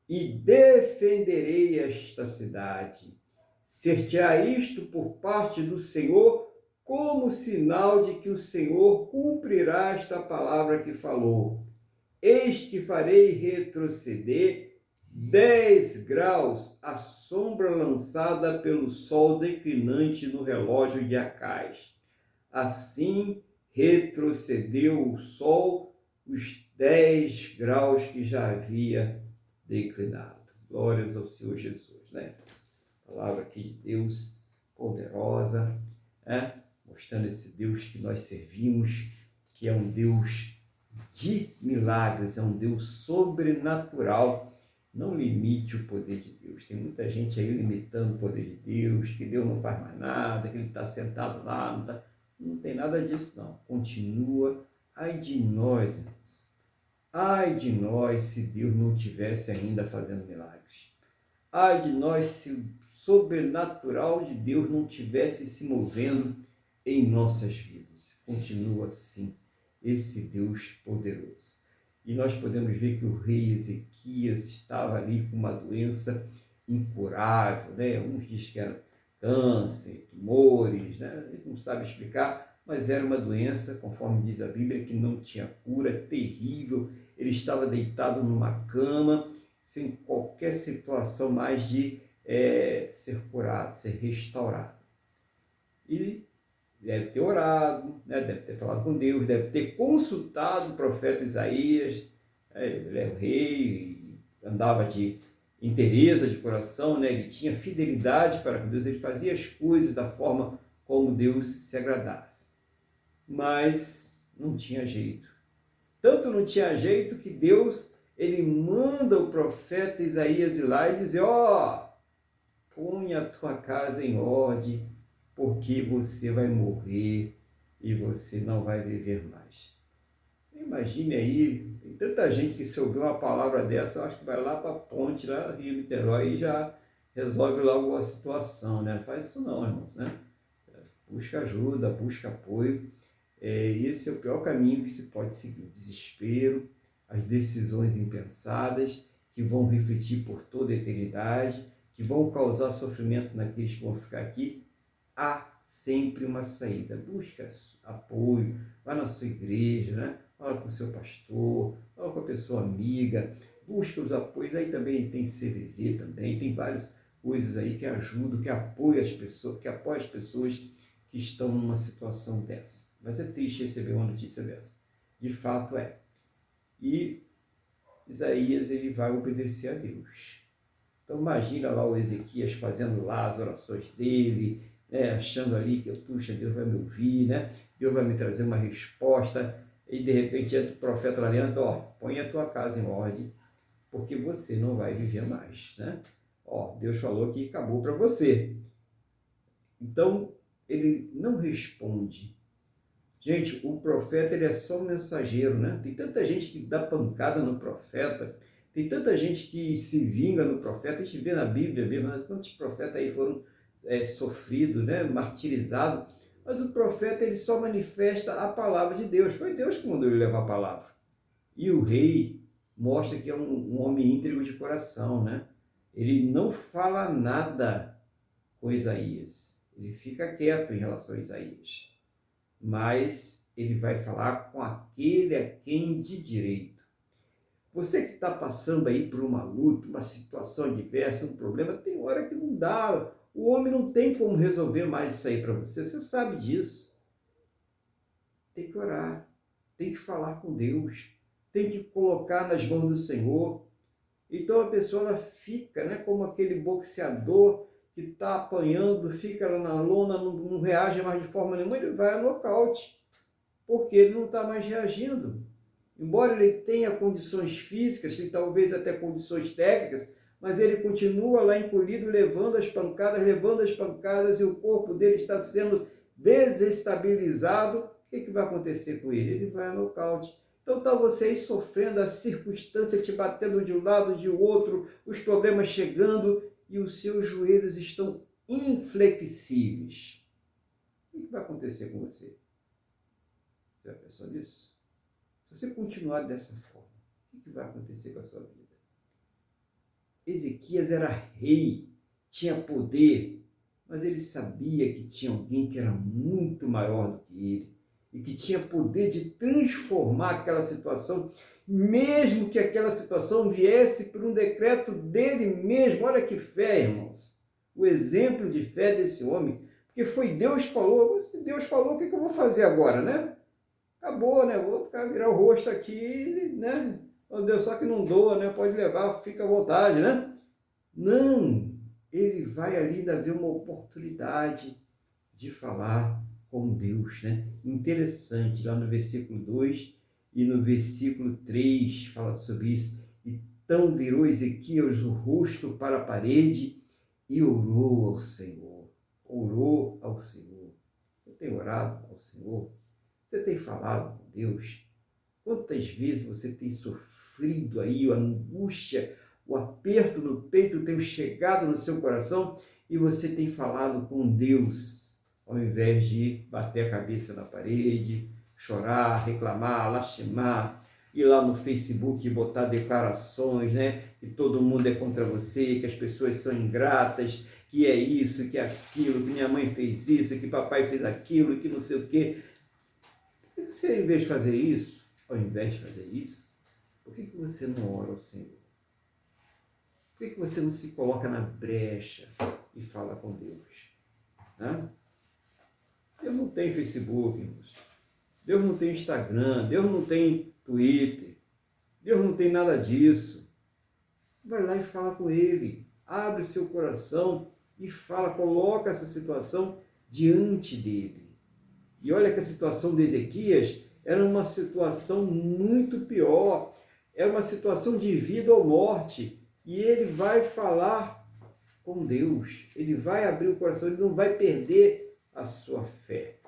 e defenderei esta cidade. Ser-te-á isto por parte do Senhor, como sinal de que o Senhor cumprirá esta palavra que falou. Eis que farei retroceder 10 graus a sombra lançada pelo sol declinante no relógio de Acais. Assim retrocedeu o sol os 10 graus que já havia declinado. Glórias ao Senhor Jesus, né? Palavra aqui de Deus poderosa, né? Mostrando esse Deus que nós servimos, que é um Deus de milagres, é um Deus sobrenatural. Não limite o poder de Deus. Tem muita gente aí limitando o poder de Deus, que Deus não faz mais nada, que ele está sentado lá, não tem nada disso, não. Continua. Ai de nós, irmãos. Ai de nós se Deus não estivesse ainda fazendo milagres. Ai de nós se o sobrenatural de Deus não estivesse se movendo em nossas vidas. Continua assim, esse Deus poderoso. E nós podemos ver que o rei Ezequias estava ali com uma doença incurável, né? Uns dizem que era câncer, tumores, né? A gente não sabe explicar, mas era uma doença, conforme diz a Bíblia, que não tinha cura, terrível. Ele estava deitado numa cama, sem qualquer situação mais de ser curado, ser restaurado. E deve ter orado, né? Deve ter falado com Deus, deve ter consultado o profeta Isaías. Ele é o rei, andava de inteireza de coração, né? Ele tinha fidelidade para com Deus, ele fazia as coisas da forma como Deus se agradasse. Mas não tinha jeito. Tanto não tinha jeito que Deus, ele manda o profeta Isaías ir lá e dizer: põe a tua casa em ordem, porque você vai morrer e você não vai viver mais. Imagine aí, tem tanta gente que se ouvir uma palavra dessa, eu acho que vai lá para a ponte, lá Rio Niterói, e já resolve logo a situação, né? Não faz isso não, irmãos, né? Busca ajuda, busca apoio. Esse é o pior caminho que se pode seguir: o desespero, as decisões impensadas, que vão refletir por toda a eternidade, que vão causar sofrimento naqueles que vão ficar aqui. Há sempre uma saída. Busca apoio, vai na sua igreja, né? Fala com o seu pastor, fala com a pessoa amiga, busca os apoios. Aí também tem CVV também, tem várias coisas aí que ajudam, que apoiam as pessoas, que apoiam as pessoas que estão numa situação dessa. Mas é triste receber uma notícia dessa. De fato é. E Isaías, ele vai obedecer a Deus. Então imagina lá o Ezequias fazendo lá as orações dele, né, achando ali que, puxa, Deus vai me ouvir, né? Deus vai me trazer uma resposta, e de repente entra o profeta lá dentro: põe a tua casa em ordem, porque você não vai viver mais, né? Deus falou que acabou para você. Então, ele não responde. Gente, o profeta, ele é só um mensageiro, né? Tem tanta gente que dá pancada no profeta, tem tanta gente que se vinga no profeta. A gente vê na Bíblia, quantos profetas aí foram sofrido, né, martirizado, mas o profeta ele só manifesta a palavra de Deus. Foi Deus que mandou ele levar a palavra. E o rei mostra que é um homem íntegro de coração, né? Ele não fala nada com Isaías. Ele fica quieto em relação a Isaías. Mas ele vai falar com aquele a quem de direito. Você que está passando aí por uma luta, uma situação adversa, um problema, tem hora que não dá. O homem não tem como resolver mais isso aí para você. Você sabe disso. Tem que orar. Tem que falar com Deus. Tem que colocar nas mãos do Senhor. Então a pessoa ela fica, né, como aquele boxeador que está apanhando, fica lá na lona, não reage mais de forma nenhuma, ele vai a nocaute. Porque ele não está mais reagindo. Embora ele tenha condições físicas e talvez até condições técnicas, mas ele continua lá encolhido, levando as pancadas e o corpo dele está sendo desestabilizado. O que vai acontecer com ele? Ele vai a nocaute. Então está você aí sofrendo, a circunstância te batendo de um lado, de outro, os problemas chegando e os seus joelhos estão inflexíveis. O que vai acontecer com você? Você já pensou nisso? Se você continuar dessa forma, o que vai acontecer com a sua vida? Ezequias era rei, tinha poder, mas ele sabia que tinha alguém que era muito maior do que ele e que tinha poder de transformar aquela situação, mesmo que aquela situação viesse por um decreto dele mesmo. Olha que fé, irmãos! O exemplo de fé desse homem, porque foi Deus que falou. Se Deus falou, o que eu vou fazer agora, né? Acabou, né? Vou virar o rosto aqui, né? Oh, Deus, só que não doa, né? Pode levar, fica à vontade, né? Não! Ele vai ali ainda ver uma oportunidade de falar com Deus, né? Interessante, lá no versículo 2 e no versículo 3 fala sobre isso. Então virou Ezequias o rosto para a parede e orou ao Senhor. Orou ao Senhor. Você tem orado ao Senhor? Você tem falado com Deus? Quantas vezes você tem sofrido aí a angústia, o aperto no peito tem chegado no seu coração e você tem falado com Deus, ao invés de bater a cabeça na parede, chorar, reclamar, lastimar, ir lá no Facebook e botar declarações, né? Que todo mundo é contra você, que as pessoas são ingratas, que é isso, que é aquilo, que minha mãe fez isso, que papai fez aquilo, que não sei o quê. Por que você, ao invés de fazer isso, por que você não ora ao Senhor? Por que você não se coloca na brecha e fala com Deus? Né? Deus não tem Facebook, irmãos. Deus não tem Instagram, Deus não tem Twitter, Deus não tem nada disso. Vai lá e fala com Ele, abre seu coração e fala, coloca essa situação diante dele. E olha que a situação de Ezequias era uma situação muito pior, era uma situação de vida ou morte, e ele vai falar com Deus, ele vai abrir o coração, ele não vai perder a sua fé.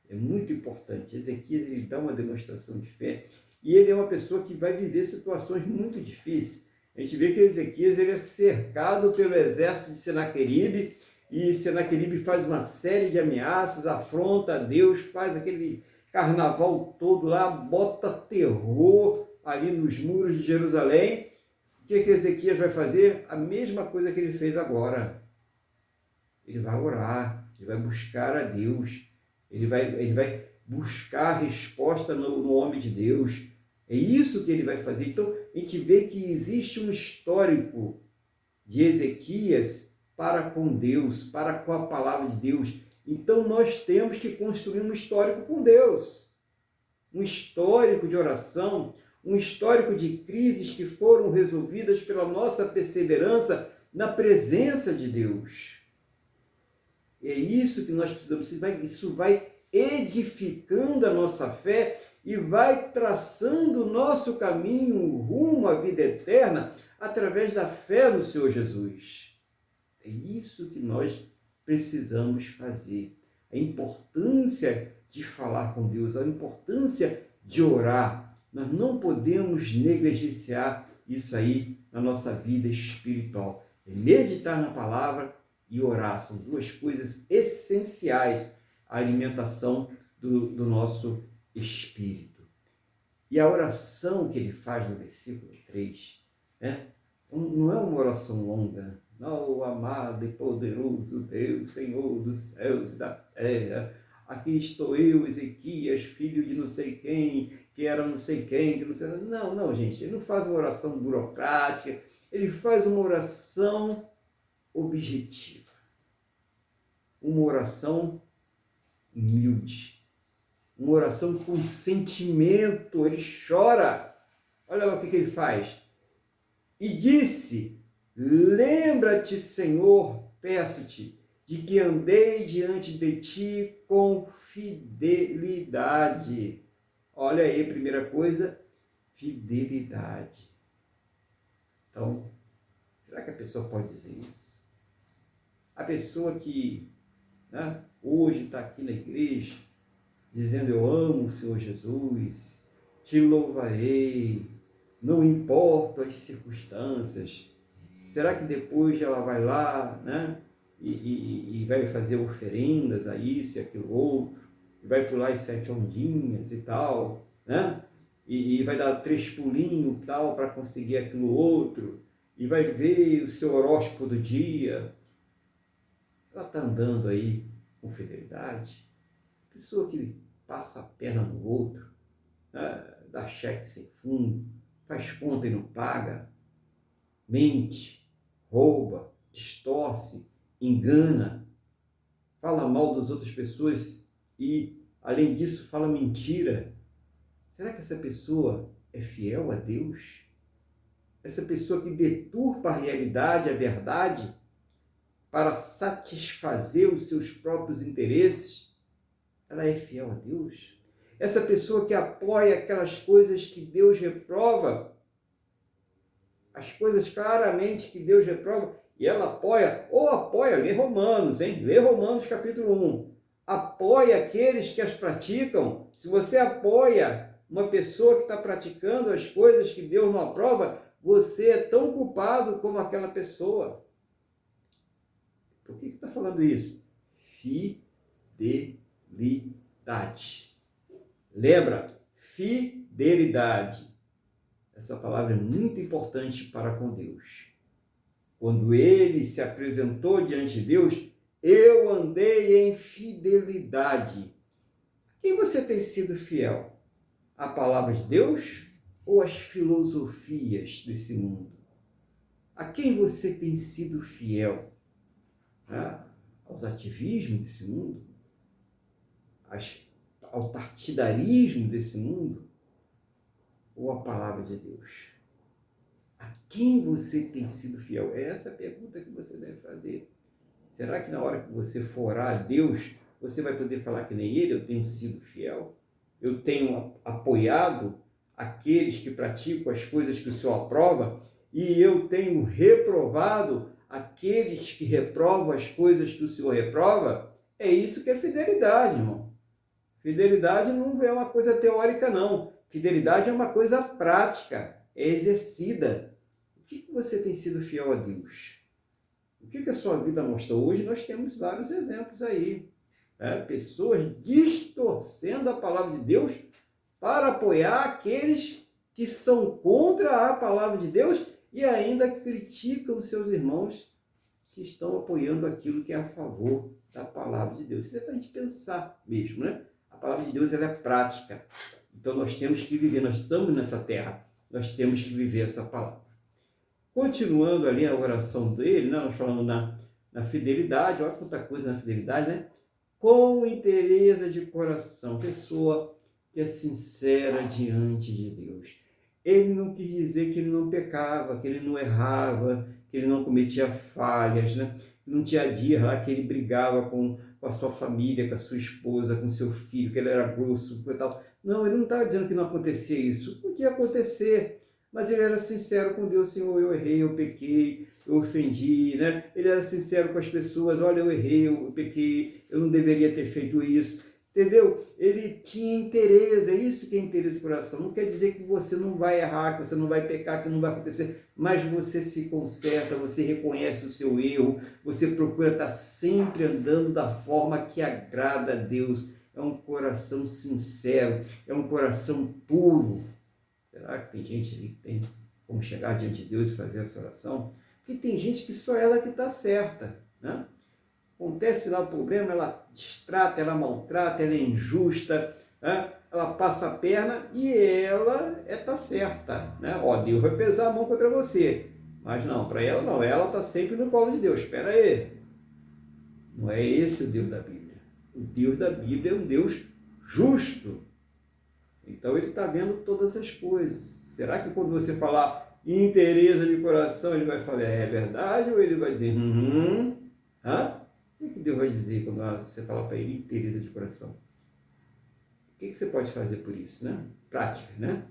É muito importante. Ezequias ele dá uma demonstração de fé e ele é uma pessoa que vai viver situações muito difíceis. A gente vê que Ezequias ele é cercado pelo exército de Senaqueribe e Senaqueribe faz uma série de ameaças, afronta a Deus, faz aquele carnaval todo lá, bota terror ali nos muros de Jerusalém. O que Ezequias vai fazer? A mesma coisa que ele fez agora. Ele vai orar, ele vai buscar a Deus. Ele vai buscar a resposta no homem de Deus. É isso que ele vai fazer. Então, a gente vê que existe um histórico de Ezequias para com Deus, para com a palavra de Deus. Então, nós temos que construir um histórico com Deus. Um histórico de oração, um histórico de crises que foram resolvidas pela nossa perseverança na presença de Deus. É isso que nós precisamos. Isso vai edificando a nossa fé e vai traçando o nosso caminho rumo à vida eterna através da fé no Senhor Jesus. É isso que nós precisamos fazer. A importância de falar com Deus, a importância de orar. Nós não podemos negligenciar isso aí na nossa vida espiritual. É meditar na palavra e orar. São duas coisas essenciais à alimentação do nosso espírito. E a oração que ele faz no versículo 3, né? Não é uma oração longa. Não, amado e poderoso Deus, Senhor dos céus e da terra, aqui estou eu, Ezequias, filho de não sei quem, que era não sei quem, que não sei... Não, gente, ele não faz uma oração burocrática, ele faz uma oração objetiva, uma oração humilde, uma oração com sentimento, ele chora. Olha lá o que ele faz. E disse: lembra-te, Senhor, peço-te, de que andei diante de ti com fidelidade. Olha aí, primeira coisa, fidelidade. Então, será que a pessoa pode dizer isso? A pessoa que, né, hoje está aqui na igreja, dizendo: eu amo o Senhor Jesus, te louvarei, não importa as circunstâncias. Será que depois ela vai lá, né, e vai fazer oferendas a isso e aquilo outro, e vai pular as 7 ondinhas e tal, né? E vai dar 3 pulinhos tal para conseguir aquilo outro, e vai ver o seu horóscopo do dia? Ela está andando aí com fidelidade? Pessoa que passa a perna no outro, né, dá cheque sem fundo, faz conta e não paga, mente, rouba, distorce, engana, fala mal das outras pessoas e, além disso, fala mentira. Será que essa pessoa é fiel a Deus? Essa pessoa que deturpa a realidade, a verdade, para satisfazer os seus próprios interesses, ela é fiel a Deus? Essa pessoa que apoia aquelas coisas que Deus reprova, as coisas claramente que Deus reprova, e ela apoia, lê Romanos, hein? Lê Romanos capítulo 1. Apoia aqueles que as praticam. Se você apoia uma pessoa que está praticando as coisas que Deus não aprova, você é tão culpado como aquela pessoa. Por que está falando isso? Fidelidade. Lembra? Fidelidade. Essa palavra é muito importante para com Deus. Quando ele se apresentou diante de Deus, eu andei em fidelidade. A quem você tem sido fiel? A palavra de Deus ou às filosofias desse mundo? A quem você tem sido fiel? Aos ativismos desse mundo? Ao partidarismo desse mundo? Ou a palavra de Deus? A quem você tem sido fiel? É essa a pergunta que você deve fazer. Será que na hora que você for orar a Deus, você vai poder falar que nem ele? Eu tenho sido fiel? Eu tenho apoiado aqueles que praticam as coisas que o Senhor aprova? E eu tenho reprovado aqueles que reprovam as coisas que o Senhor reprova? É isso que é fidelidade, irmão. Fidelidade não é uma coisa teórica, não. Fidelidade é uma coisa prática, é exercida. O que você tem sido fiel a Deus? O que a sua vida mostra? Hoje nós temos vários exemplos aí. Pessoas distorcendo a palavra de Deus para apoiar aqueles que são contra a palavra de Deus e ainda criticam seus irmãos que estão apoiando aquilo que é a favor da palavra de Deus. Isso é para a gente pensar mesmo, né? A palavra de Deus ela é prática. Então nós temos que viver, nós estamos nessa terra, nós temos que viver essa palavra. Continuando ali a oração dele, né? Nós falamos na fidelidade, olha quanta coisa na fidelidade, né? Com inteireza de coração, pessoa que é sincera diante de Deus. Ele não quis dizer que ele não pecava, que ele não errava, que ele não cometia falhas, né? Não tinha dia lá que ele brigava com a sua família, com a sua esposa, com o seu filho, que ele era grosso e tal. Não, ele não estava dizendo que não acontecia isso. Podia acontecer, mas ele era sincero com Deus. Senhor, eu errei, eu pequei, eu ofendi, né? Ele era sincero com as pessoas. Olha, eu errei, eu pequei, eu não deveria ter feito isso. Entendeu? Ele tinha interesse, é isso que é interesse do coração. Não quer dizer que você não vai errar, que você não vai pecar, que não vai acontecer, mas você se conserta, você reconhece o seu erro, você procura estar sempre andando da forma que agrada a Deus. É um coração sincero, é um coração puro. Será que tem gente ali que tem como chegar diante de Deus e fazer essa oração? Porque tem gente que só ela que está certa, né? Acontece lá o problema, ela distrata, ela maltrata, ela é injusta, né? Ela passa a perna e ela está certa, né? Ó, Deus vai pesar a mão contra você. Mas não, para ela não, ela está sempre no colo de Deus. Espera aí, não é esse o Deus da Bíblia. O Deus da Bíblia é um Deus justo. Então ele está vendo todas as coisas. Será que quando você falar inteireza de coração, ele vai falar, é verdade? Ou ele vai dizer, hã? O que Deus vai dizer quando você falar para ele inteireza de coração? O que você pode fazer por isso, né? Prática, né?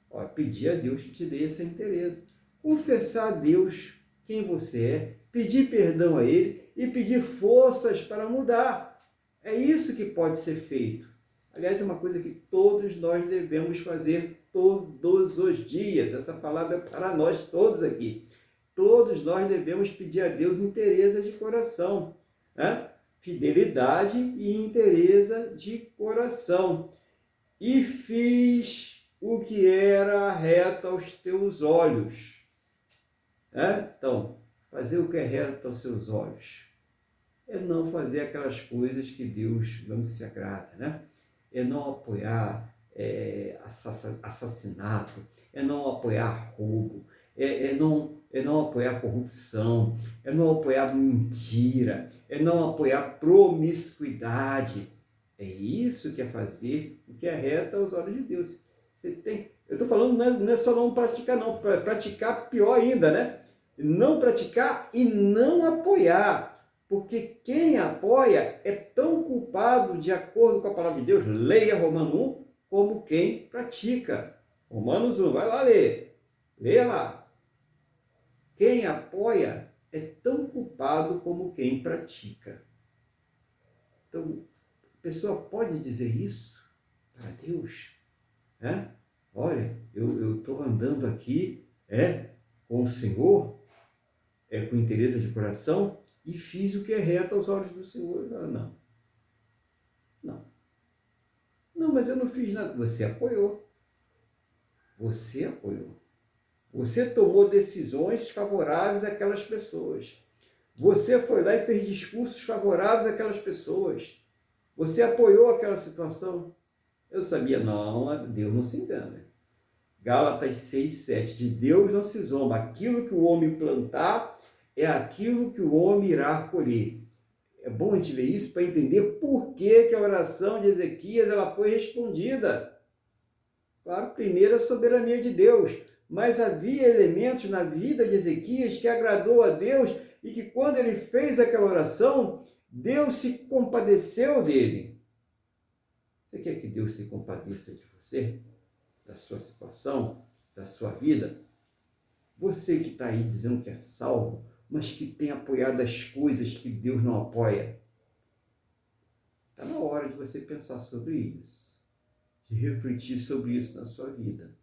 Ó, pedir a Deus que te dê essa inteireza. Confessar a Deus quem você é, pedir perdão a Ele e pedir forças para mudar. É isso que pode ser feito. Aliás, é uma coisa que todos nós devemos fazer todos os dias. Essa palavra é para nós todos aqui. Todos nós devemos pedir a Deus inteireza de coração, né? Fidelidade e inteireza de coração. E fiz o que era reto aos teus olhos. Então, fazer o que é reto aos seus olhos é não fazer aquelas coisas que Deus não se agrada, né? É não apoiar assassinato, é não apoiar roubo, é não apoiar corrupção, é não apoiar mentira, é não apoiar promiscuidade. É isso que é fazer o que é reto aos olhos de Deus. Eu estou falando, não é só não praticar, não. Para praticar, pior ainda, né? Não praticar e não apoiar. Porque quem apoia é tão culpado, de acordo com a palavra de Deus, leia Romanos 1, como quem pratica. Romanos 1, vai lá ler. Leia lá. Quem apoia é tão culpado como quem pratica. Então, a pessoa pode dizer isso para Deus, né? Olha, eu estou andando aqui com o Senhor, com interesse de coração, e fiz o que é reto aos olhos do Senhor. Não, mas eu não fiz nada. Você apoiou. Você apoiou. Você tomou decisões favoráveis àquelas pessoas. Você foi lá e fez discursos favoráveis àquelas pessoas. Você apoiou aquela situação. Eu sabia, não, Deus não se engana. Gálatas 6:7, de Deus não se zomba. Aquilo que o homem plantar é aquilo que o homem irá colher. É bom a gente ver isso para entender por que a oração de Ezequias ela foi respondida. Claro, primeiro a soberania de Deus, mas havia elementos na vida de Ezequias que agradou a Deus e que quando ele fez aquela oração, Deus se compadeceu dele. Você quer que Deus se compadeça de você? Da sua situação, da sua vida? Você que está aí dizendo que é salvo, mas que tem apoiado as coisas que Deus não apoia. Está na hora de você pensar sobre isso, de refletir sobre isso na sua vida.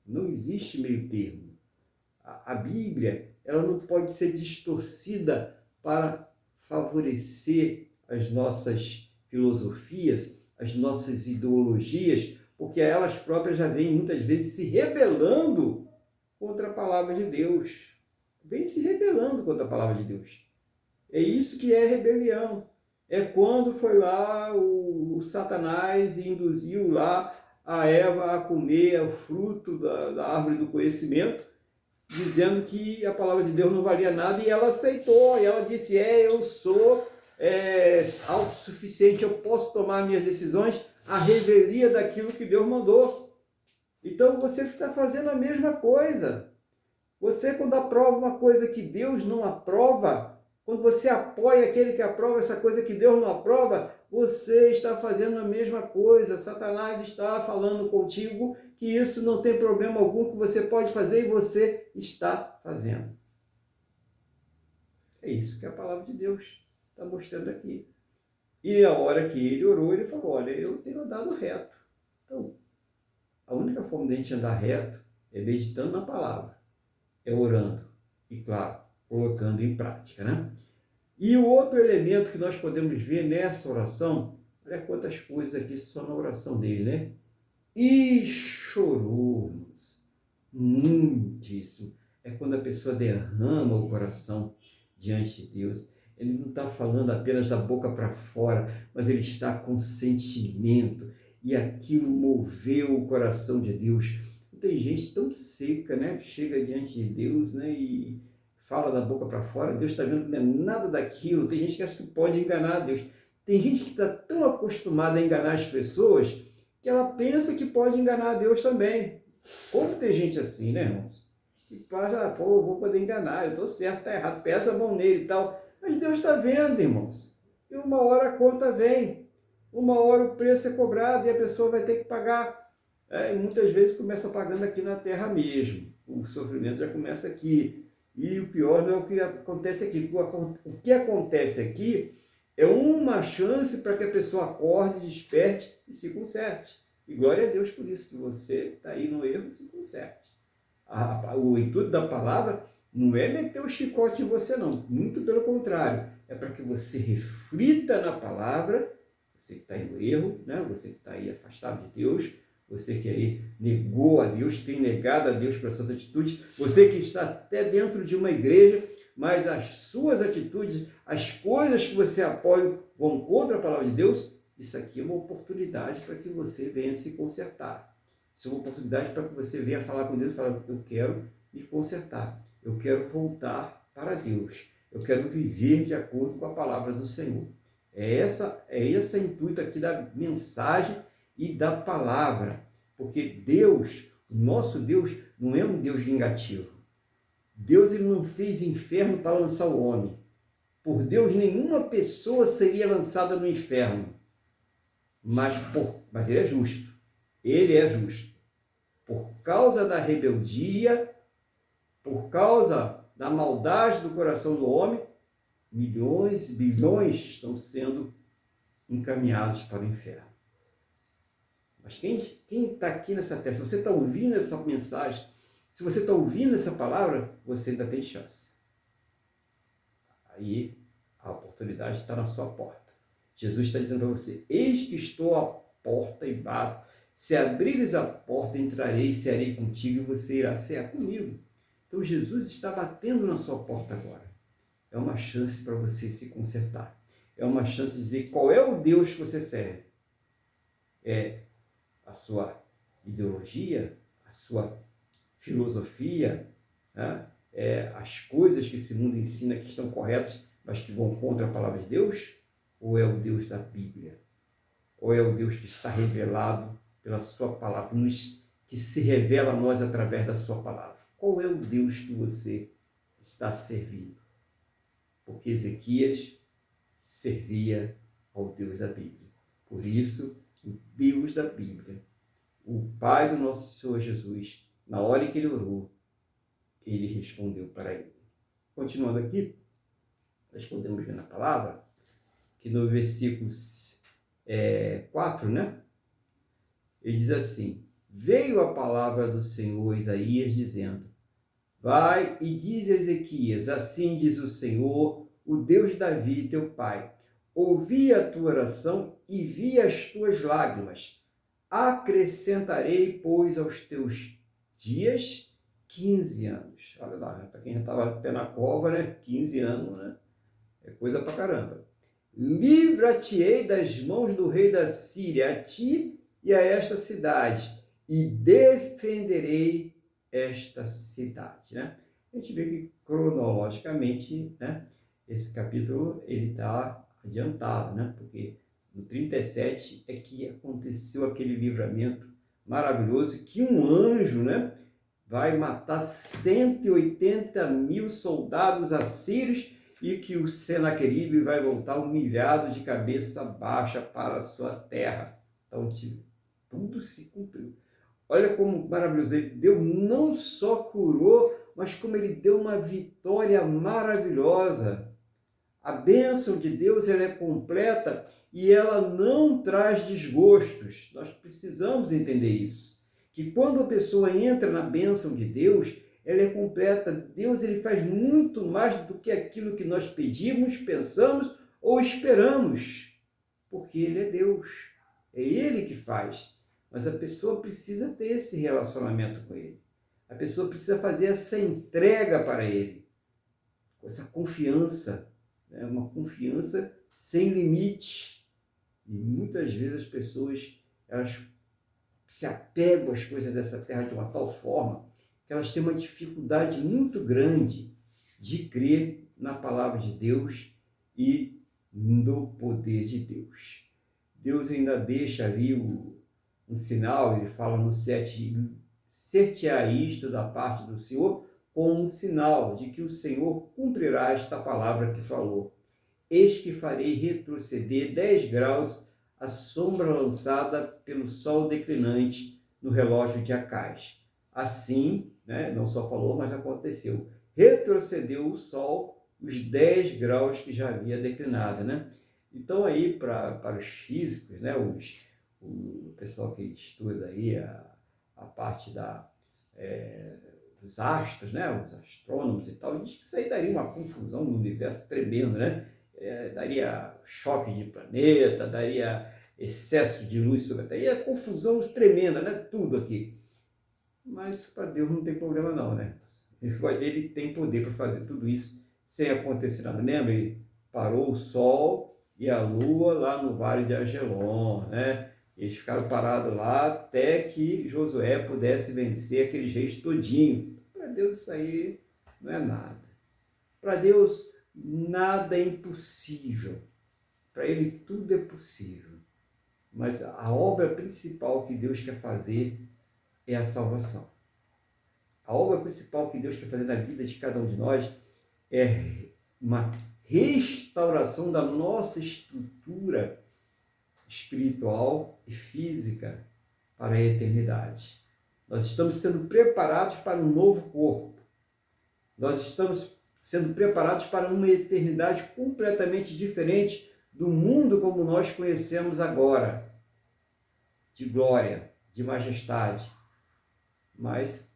Não existe meio termo. A Bíblia ela não pode ser distorcida para favorecer as nossas filosofias, as nossas ideologias, porque elas próprias já vêm muitas vezes se rebelando contra a palavra de Deus. Vem se rebelando contra a palavra de Deus. É isso que é rebelião. É quando foi lá o Satanás e induziu lá a Eva a comer o fruto da árvore do conhecimento, dizendo que a palavra de Deus não valia nada, e ela aceitou. E ela disse, eu sou autossuficiente, eu posso tomar minhas decisões à revelia daquilo que Deus mandou. Então você está fazendo a mesma coisa. Você, quando aprova uma coisa que Deus não aprova, quando você apoia aquele que aprova essa coisa que Deus não aprova, você está fazendo a mesma coisa. Satanás está falando contigo que isso não tem problema algum, que você pode fazer, e você está fazendo. É isso que a palavra de Deus está mostrando aqui. E a hora que ele orou, ele falou, olha, eu tenho andado reto. Então, a única forma de a gente andar reto é meditando na palavra, é orando e, claro, colocando em prática, né? E o outro elemento que nós podemos ver nessa oração, olha quantas coisas aqui só na oração dele, né? E chorou-nos muitíssimo. É quando a pessoa derrama o coração diante de Deus. Ele não está falando apenas da boca para fora, mas ele está com sentimento. E aquilo moveu o coração de Deus. Tem gente tão seca, né? Que chega diante de Deus, né? E fala da boca para fora. Deus está vendo que não é nada daquilo. Tem gente que acha que pode enganar Deus. Tem gente que está tão acostumada a enganar as pessoas que ela pensa que pode enganar Deus também. Como tem gente assim, né, irmãos? Que fala, pô, eu vou poder enganar, eu estou certo, está errado, pesa a mão nele e tal. Mas Deus está vendo, irmãos. E uma hora a conta vem. Uma hora o preço é cobrado e a pessoa vai ter que pagar. E muitas vezes começa pagando aqui na terra mesmo. O sofrimento já começa aqui. E o pior não é o que acontece aqui. O que acontece aqui é uma chance para que a pessoa acorde, desperte e se conserte. E glória a Deus por isso, que você está aí no erro e se conserte. O intuito da palavra não é meter o chicote em você, não. Muito pelo contrário. É para que você reflita na palavra, você que está aí no erro, né? Você que está aí afastado de Deus, você que aí negou a Deus, tem negado a Deus pelas suas atitudes, você que está até dentro de uma igreja, mas as suas atitudes, as coisas que você apoia vão contra a palavra de Deus, isso aqui é uma oportunidade para que você venha se consertar. Isso é uma oportunidade para que você venha falar com Deus e falar, eu quero me consertar, eu quero voltar para Deus, eu quero viver de acordo com a palavra do Senhor. É esse o intuito aqui da mensagem e da palavra, porque Deus, o nosso Deus, não é um Deus vingativo. Deus ele não fez inferno para lançar o homem. Por Deus, nenhuma pessoa seria lançada no inferno. Mas ele é justo. Ele é justo. Por causa da rebeldia, por causa da maldade do coração do homem, milhões, bilhões estão sendo encaminhados para o inferno. Mas quem está aqui nessa terra, se você está ouvindo essa mensagem, se você está ouvindo essa palavra, você ainda tem chance. Aí a oportunidade está na sua porta. Jesus está dizendo para você, eis que estou à porta e bato. Se abrires a porta, entrarei e cearei contigo e você irá cear comigo. Então Jesus está batendo na sua porta agora. É uma chance para você se consertar. É uma chance de dizer qual é o Deus que você serve. É a sua ideologia, a sua filosofia, né? As coisas que esse mundo ensina que estão corretas, mas que vão contra a palavra de Deus? Ou é o Deus da Bíblia? Ou é o Deus que está revelado pela sua palavra, que se revela a nós através da sua palavra? Qual é o Deus que você está servindo? Porque Ezequias servia ao Deus da Bíblia. Por isso, o Deus da Bíblia, o Pai do nosso Senhor Jesus, na hora em que ele orou, ele respondeu para ele. Continuando aqui, nós podemos ver na palavra, que no versículo 4, né? Ele diz assim, veio a palavra do Senhor Isaías dizendo, vai e diz a Ezequias, assim diz o Senhor, o Deus de Davi, teu pai, ouvi a tua oração e vi as tuas lágrimas, acrescentarei, pois, aos teus dias 15 anos. Olha lá, para quem já estava pé na cova, né? 15 anos, né? É coisa pra caramba. Livra-te-ei das mãos do rei da Síria, a ti e a esta cidade, e defenderei esta cidade, né? A gente vê que cronologicamente, né, esse capítulo ele está adiantado, né? Porque no 37 é que aconteceu aquele livramento maravilhoso que um anjo, né, vai matar 180 mil soldados assírios e que o Senaqueribe vai voltar humilhado de cabeça baixa para a sua terra. Então, tudo se cumpriu. Olha como maravilhoso. Deus não só curou, mas como ele deu uma vitória maravilhosa. A bênção de Deus ela é completa e ela não traz desgostos. Nós precisamos entender isso. Que quando a pessoa entra na bênção de Deus, ela é completa. Deus ele faz muito mais do que aquilo que nós pedimos, pensamos ou esperamos. Porque Ele é Deus. É Ele que faz. Mas a pessoa precisa ter esse relacionamento com Ele. A pessoa precisa fazer essa entrega para Ele. Essa confiança. Né? Uma confiança sem limite. E muitas vezes as pessoas elas se apegam às coisas dessa terra de uma tal forma que elas têm uma dificuldade muito grande de crer na palavra de Deus e no poder de Deus. Deus ainda deixa ali um sinal, ele fala no 7, ser-te-á isto da parte do Senhor como um sinal de que o Senhor cumprirá esta palavra que falou. Eis que farei retroceder 10 graus a sombra lançada pelo sol declinante no relógio de Acais. Assim, né, não só falou, mas aconteceu. Retrocedeu o sol os 10 graus que já havia declinado, né? Então aí para os físicos, né, o pessoal que estuda aí a parte dos astros, né, os astrônomos e tal, diz que isso aí daria uma confusão no universo tremendo, né? Daria choque de planeta, daria excesso de luz sobre a Terra, daria confusão tremenda, né? Tudo aqui. Mas para Deus não tem problema não, né? Ele tem poder para fazer tudo isso sem acontecer nada. Lembra? Ele parou o sol e a lua lá no Vale de Ajelon, né? Eles ficaram parados lá até que Josué pudesse vencer aqueles reis todinho. Para Deus isso aí não é nada. Para Deus nada é impossível. Para Ele tudo é possível. Mas a obra principal que Deus quer fazer é a salvação. A obra principal que Deus quer fazer na vida de cada um de nós é uma restauração da nossa estrutura espiritual e física para a eternidade. Nós estamos sendo preparados para um novo corpo. Nós estamos sendo preparados para uma eternidade completamente diferente do mundo como nós conhecemos agora, de glória, de majestade. Mas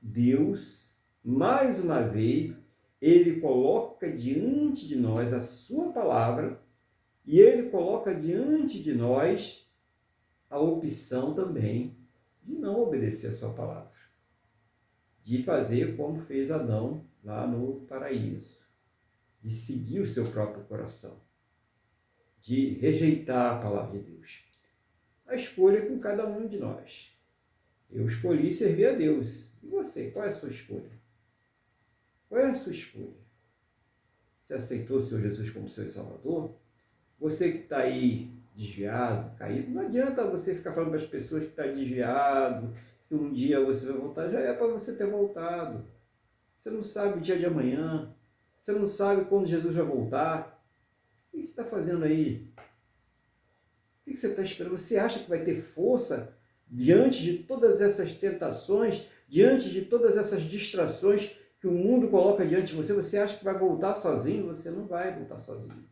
Deus, mais uma vez, Ele coloca diante de nós a sua palavra e Ele coloca diante de nós a opção também de não obedecer a sua palavra, de fazer como fez Adão lá no paraíso, de seguir o seu próprio coração, de rejeitar a palavra de Deus. A escolha é com cada um de nós. Eu escolhi servir a Deus. E você, qual é a sua escolha? Qual é a sua escolha? Você aceitou o Senhor Jesus como seu Salvador? Você que está aí desviado, caído, não adianta você ficar falando para as pessoas que está desviado, que um dia você vai voltar. Já é para você ter voltado. Você não sabe o dia de amanhã. Você não sabe quando Jesus vai voltar. O que você está fazendo aí? O que você está esperando? Você acha que vai ter força diante de todas essas tentações, diante de todas essas distrações que o mundo coloca diante de você? Você acha que vai voltar sozinho? Você não vai voltar sozinho.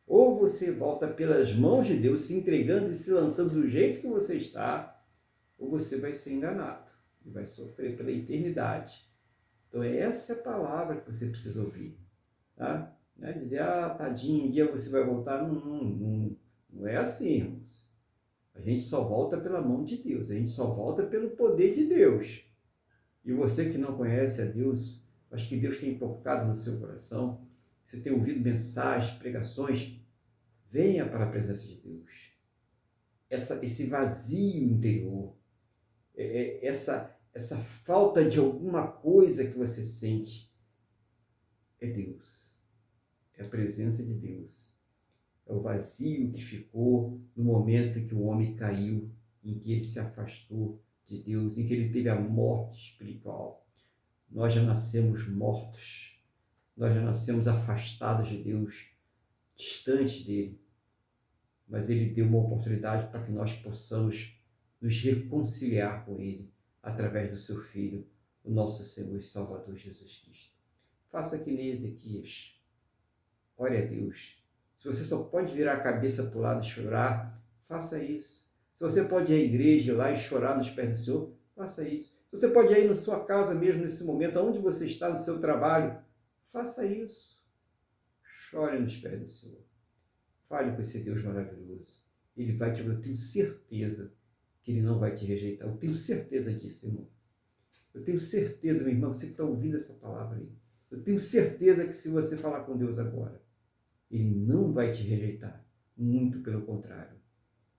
Ou você volta pelas mãos de Deus, se entregando e se lançando do jeito que você está, ou você vai ser enganado e vai sofrer pela eternidade. Então essa é a palavra que você precisa ouvir. Tá? Não é dizer, tadinho, um dia você vai voltar. Não é assim, irmãos. A gente só volta pela mão de Deus, a gente só volta pelo poder de Deus. E você que não conhece a Deus, acho que Deus tem tocado no seu coração, você tem ouvido mensagens, pregações, venha para a presença de Deus. Esse vazio interior, essa falta de alguma coisa que você sente, é Deus. É a presença de Deus. É o vazio que ficou no momento em que o homem caiu, em que ele se afastou de Deus, em que ele teve a morte espiritual. Nós já nascemos mortos, nós já nascemos afastados de Deus, distantes dele, mas ele deu uma oportunidade para que nós possamos nos reconciliar com ele através do seu Filho, o nosso Senhor e Salvador Jesus Cristo. Faça que nem Ezequias, ore a Deus, Se você só pode virar a cabeça para o lado e chorar, faça isso. Se você pode ir à igreja ir lá e chorar nos pés do Senhor, faça isso. Se você pode ir na sua casa mesmo, nesse momento, onde você está, no seu trabalho, faça isso. Chore nos pés do Senhor. Fale com esse Deus maravilhoso. Ele vai te... Eu tenho certeza que Ele não vai te rejeitar. Eu tenho certeza disso, irmão. Eu tenho certeza, meu irmão, você que está ouvindo essa palavra aí. Eu tenho certeza que se você falar com Deus agora, Ele não vai te rejeitar. Muito pelo contrário.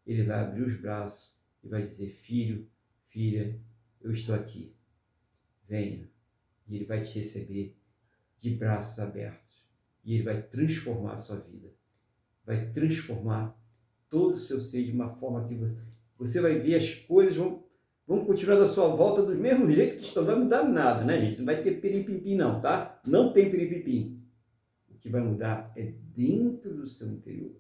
Ele vai abrir os braços e vai dizer, filho, filha, eu estou aqui. Venha. E Ele vai te receber de braços abertos. E Ele vai transformar a sua vida. Vai transformar todo o seu ser de uma forma que você vai ver as coisas vão continuar da sua volta do mesmo jeito que estão. Não vai mudar nada, né, gente? Não vai ter piripimpim, não, tá? Não tem piripimpim. O que vai mudar é dentro do seu interior.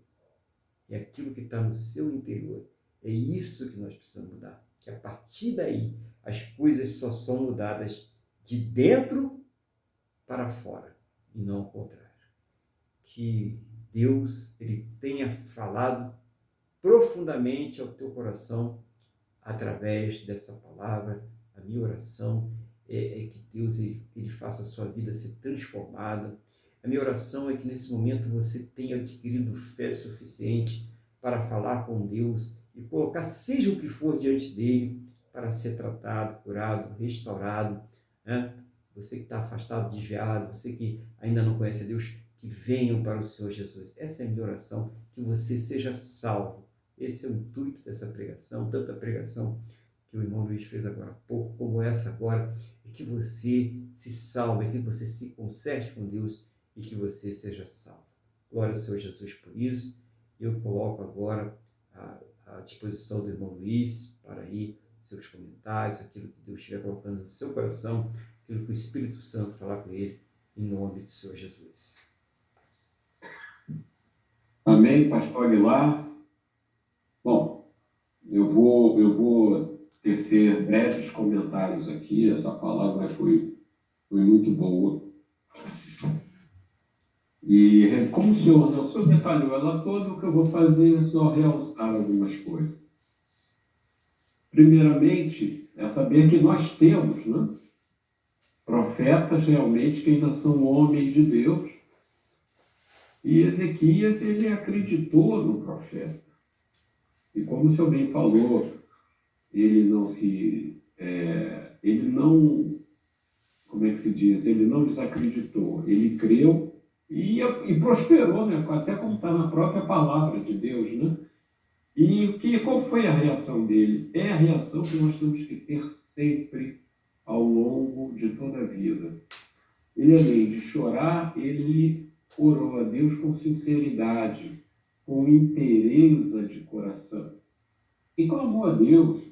É aquilo que está no seu interior. É isso que nós precisamos mudar. Que a partir daí, as coisas só são mudadas de dentro para fora. E não ao contrário. Que Deus ele tenha falado profundamente ao teu coração através dessa palavra. A minha oração é que Deus ele faça a sua vida ser transformada. A minha oração é que nesse momento você tenha adquirido fé suficiente para falar com Deus e colocar seja o que for diante dele para ser tratado, curado, restaurado, né? Você que está afastado, desviado, você que ainda não conhece a Deus, que venham para o Senhor Jesus. Essa é a minha oração, que você seja salvo. Esse é o intuito dessa pregação, tanto a pregação que o irmão Luiz fez agora há pouco, como essa agora, é que você se salve, é que você se conserte com Deus e que você seja salvo. Glória ao Senhor Jesus por isso. Eu coloco agora à disposição do irmão Luiz para aí seus comentários, aquilo que Deus estiver colocando no seu coração, aquilo que o Espírito Santo falar com ele, em nome do Senhor Jesus.
Amém, pastor Aguilar. Bom, eu vou tecer breves comentários aqui. Essa palavra foi muito boa. E como o senhor detalhou ela toda, o que eu vou fazer é só realçar algumas coisas. Primeiramente, é saber que nós temos, né, profetas realmente que ainda são homens de Deus. E Ezequias, ele acreditou no profeta. E como o senhor bem falou, ele não, como é que se diz? Ele não desacreditou, ele creu e prosperou, né? Até como está na própria palavra de Deus, né? E qual foi a reação dele? É a reação que nós temos que ter sempre ao longo de toda a vida. Ele, além de chorar, ele orou a Deus com sinceridade, com inteireza de coração. E clamou a Deus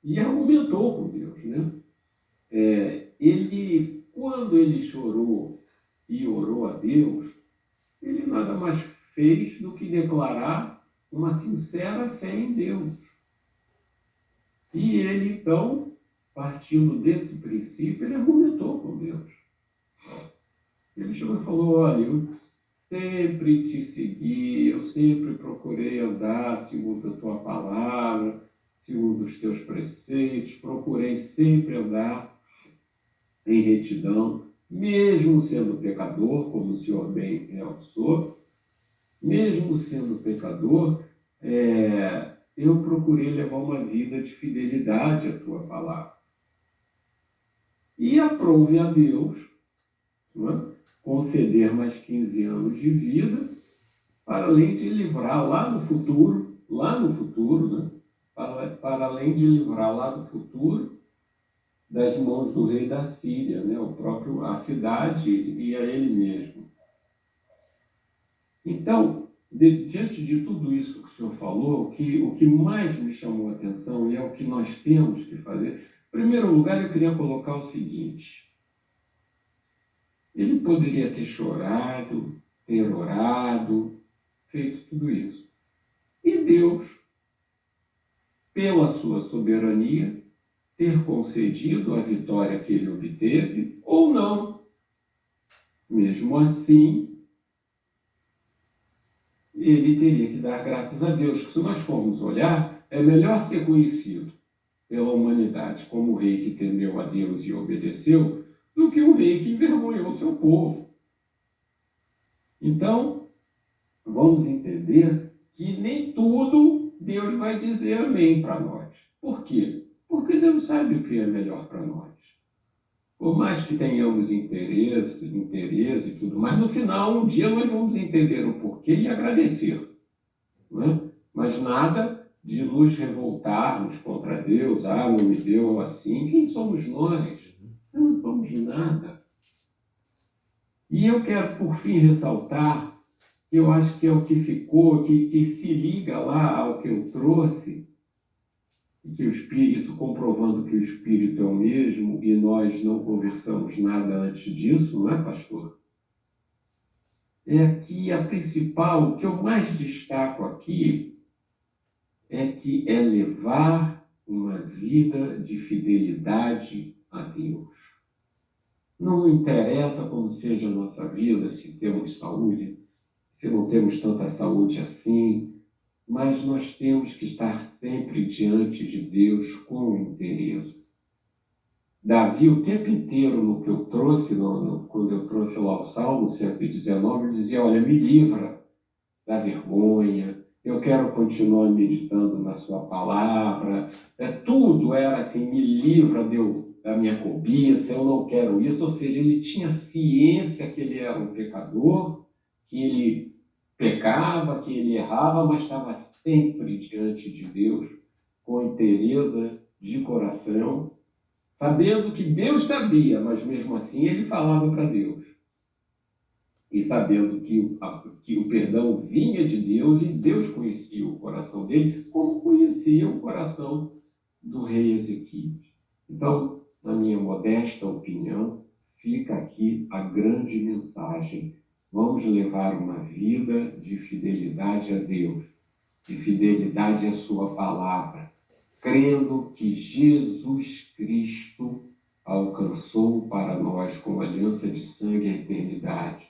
e argumentou com Deus, né? Quando ele chorou e orou a Deus, ele nada mais fez do que declarar uma sincera fé em Deus. E ele, então, partindo desse princípio, ele argumentou com Deus. Ele chegou e falou, olha, eu sempre te segui, eu sempre procurei andar segundo a tua palavra, segundo os teus preceitos, procurei sempre andar em retidão, mesmo sendo pecador, como o senhor bem realçou, mesmo sendo pecador, eu procurei levar uma vida de fidelidade à tua palavra. E aprove a Deus, não é, conceder mais 15 anos de vida, para além de livrar lá no futuro, né, para além de livrar lá no futuro, das mãos do rei da Síria, né, a cidade e a ele mesmo. Então, diante de tudo isso que o senhor falou, o que mais me chamou a atenção e é o que nós temos que fazer, em primeiro lugar, eu queria colocar o seguinte: ele poderia ter chorado, ter orado, feito tudo isso. E Deus, pela sua soberania, ter concedido a vitória que ele obteve, ou não. Mesmo assim, ele teria que dar graças a Deus. Que se nós formos olhar, é melhor ser conhecido pela humanidade como o rei que temeu a Deus e obedeceu, do que o rei que envergonhou seu povo. Então, vamos entender que nem tudo Deus vai dizer amém para nós. Por quê? Porque Deus sabe o que é melhor para nós. Por mais que tenhamos interesse e tudo mais, no final, um dia nós vamos entender o porquê e agradecer. Não é? Mas nada de nos revoltarmos contra Deus, não me deu assim. Quem somos nós? Não somos nada. E eu quero, por fim, ressaltar, que eu acho que é o que ficou, que se liga lá ao que eu trouxe, e que isso comprovando que o Espírito é o mesmo e nós não conversamos nada antes disso, não é, pastor? É que a principal, o que eu mais destaco aqui, é que é levar uma vida de fidelidade a Deus. Não interessa como seja a nossa vida, se temos saúde, se não temos tanta saúde assim, mas nós temos que estar sempre diante de Deus com interesse. Davi, o tempo inteiro, no que eu trouxe, quando eu trouxe lá o Salmo 119, ele dizia, olha, me livra da vergonha, eu quero continuar meditando na sua palavra, tudo era assim, me livra da minha cobiça, eu não quero isso, ou seja, ele tinha ciência que ele era um pecador, que ele pecava, que ele errava, mas estava sempre diante de Deus, com inteireza de coração, sabendo que Deus sabia, mas mesmo assim ele falava para Deus. E sabendo que o perdão vinha de Deus e Deus conhecia o coração dele, como conhecia o coração do rei Ezequias. Então, na minha modesta opinião, fica aqui a grande mensagem. Vamos levar uma vida de fidelidade a Deus, de fidelidade à sua palavra, crendo que Jesus Cristo alcançou para nós com aliança de sangue a eternidade.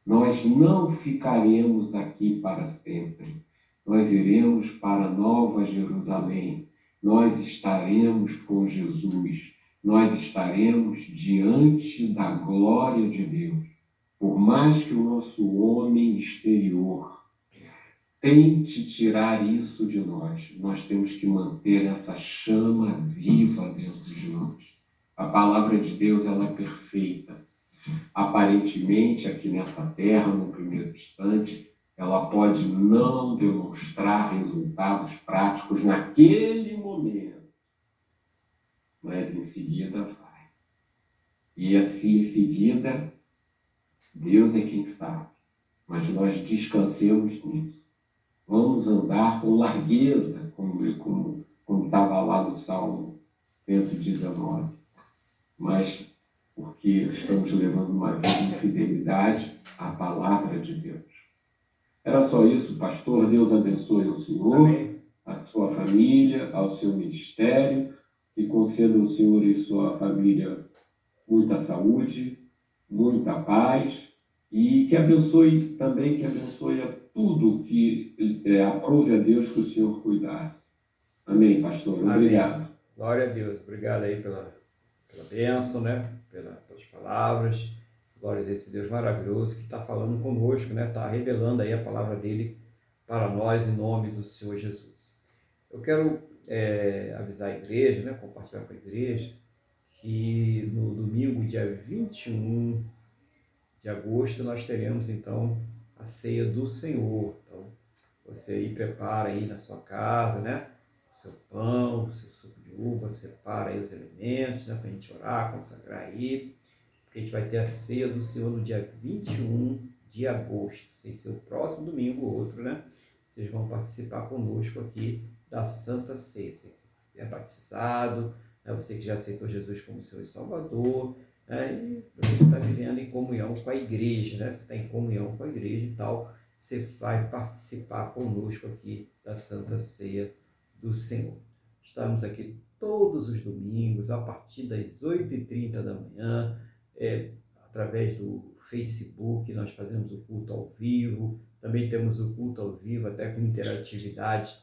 Nós não ficaremos aqui para sempre. Nós iremos para Nova Jerusalém. Nós estaremos com Jesus. Nós estaremos diante da glória de Deus. Por mais que o nosso homem exterior tente tirar isso de nós, nós temos que manter essa chama viva dentro de nós. A palavra de Deus, ela é perfeita. Aparentemente, aqui nessa terra, no primeiro instante, ela pode não demonstrar resultados práticos naquele momento, mas em seguida vai. E assim, em seguida, Deus é quem sabe, mas nós descansemos nisso. Vamos andar com largueza, como estava lá no Salmo 119. Mas porque estamos levando uma vida de fidelidade à palavra de Deus. Era só isso, pastor. Deus abençoe o senhor,
Amém.
a sua família, ao seu ministério, e conceda ao senhor e sua família muita saúde, muita paz, e que abençoe também, que abençoe a tudo que aprove a Deus que o senhor cuidasse. Amém, pastor. Obrigado.
Amém. Glória a Deus. Obrigado aí pela bênção, né? Pelas palavras. Glória a esse Deus maravilhoso que está falando conosco, né? Está revelando aí a palavra dele para nós em nome do Senhor Jesus. Eu quero avisar a igreja, né? Compartilhar com a igreja que no domingo, dia 21 de agosto, nós teremos então a ceia do Senhor. Então, você aí prepara aí na sua casa, né? O seu pão, o seu suco de uva, separa aí os elementos, né? Para a gente orar, consagrar aí. Porque a gente vai ter a ceia do Senhor no dia 21 de agosto, sem ser o próximo domingo ou outro, né? Vocês vão participar conosco aqui da Santa Ceia. Você que é batizado, né? Você que já aceitou Jesus como Senhor e Salvador, né? E você que está vivendo em comunhão com a igreja, né? Você está em comunhão com a igreja e tal, você vai participar conosco aqui da Santa Ceia do Senhor. Estamos aqui todos os domingos, a partir das 8h30 da manhã, através do Facebook, nós fazemos o culto ao vivo, Também temos o culto ao vivo, até com interatividade,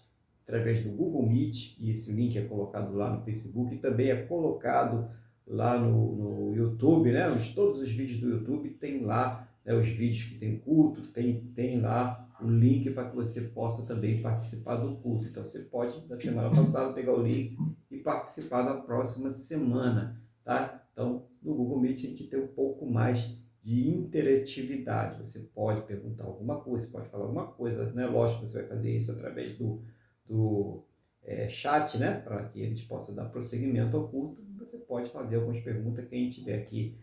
através do Google Meet, e esse link é colocado lá no Facebook e também é colocado lá no YouTube, né? Todos os vídeos do YouTube tem lá, né, os vídeos que tem culto, tem lá o link para que você possa também participar do culto. Então você pode, na semana passada, pegar o link e participar da próxima semana, tá? Então, no Google Meet a gente tem um pouco mais de interatividade. Você pode perguntar alguma coisa, pode falar alguma coisa, né? Lógico que você vai fazer isso através do chat, né? Para que a gente possa dar prosseguimento ao culto. Você pode fazer algumas perguntas. Quem estiver aqui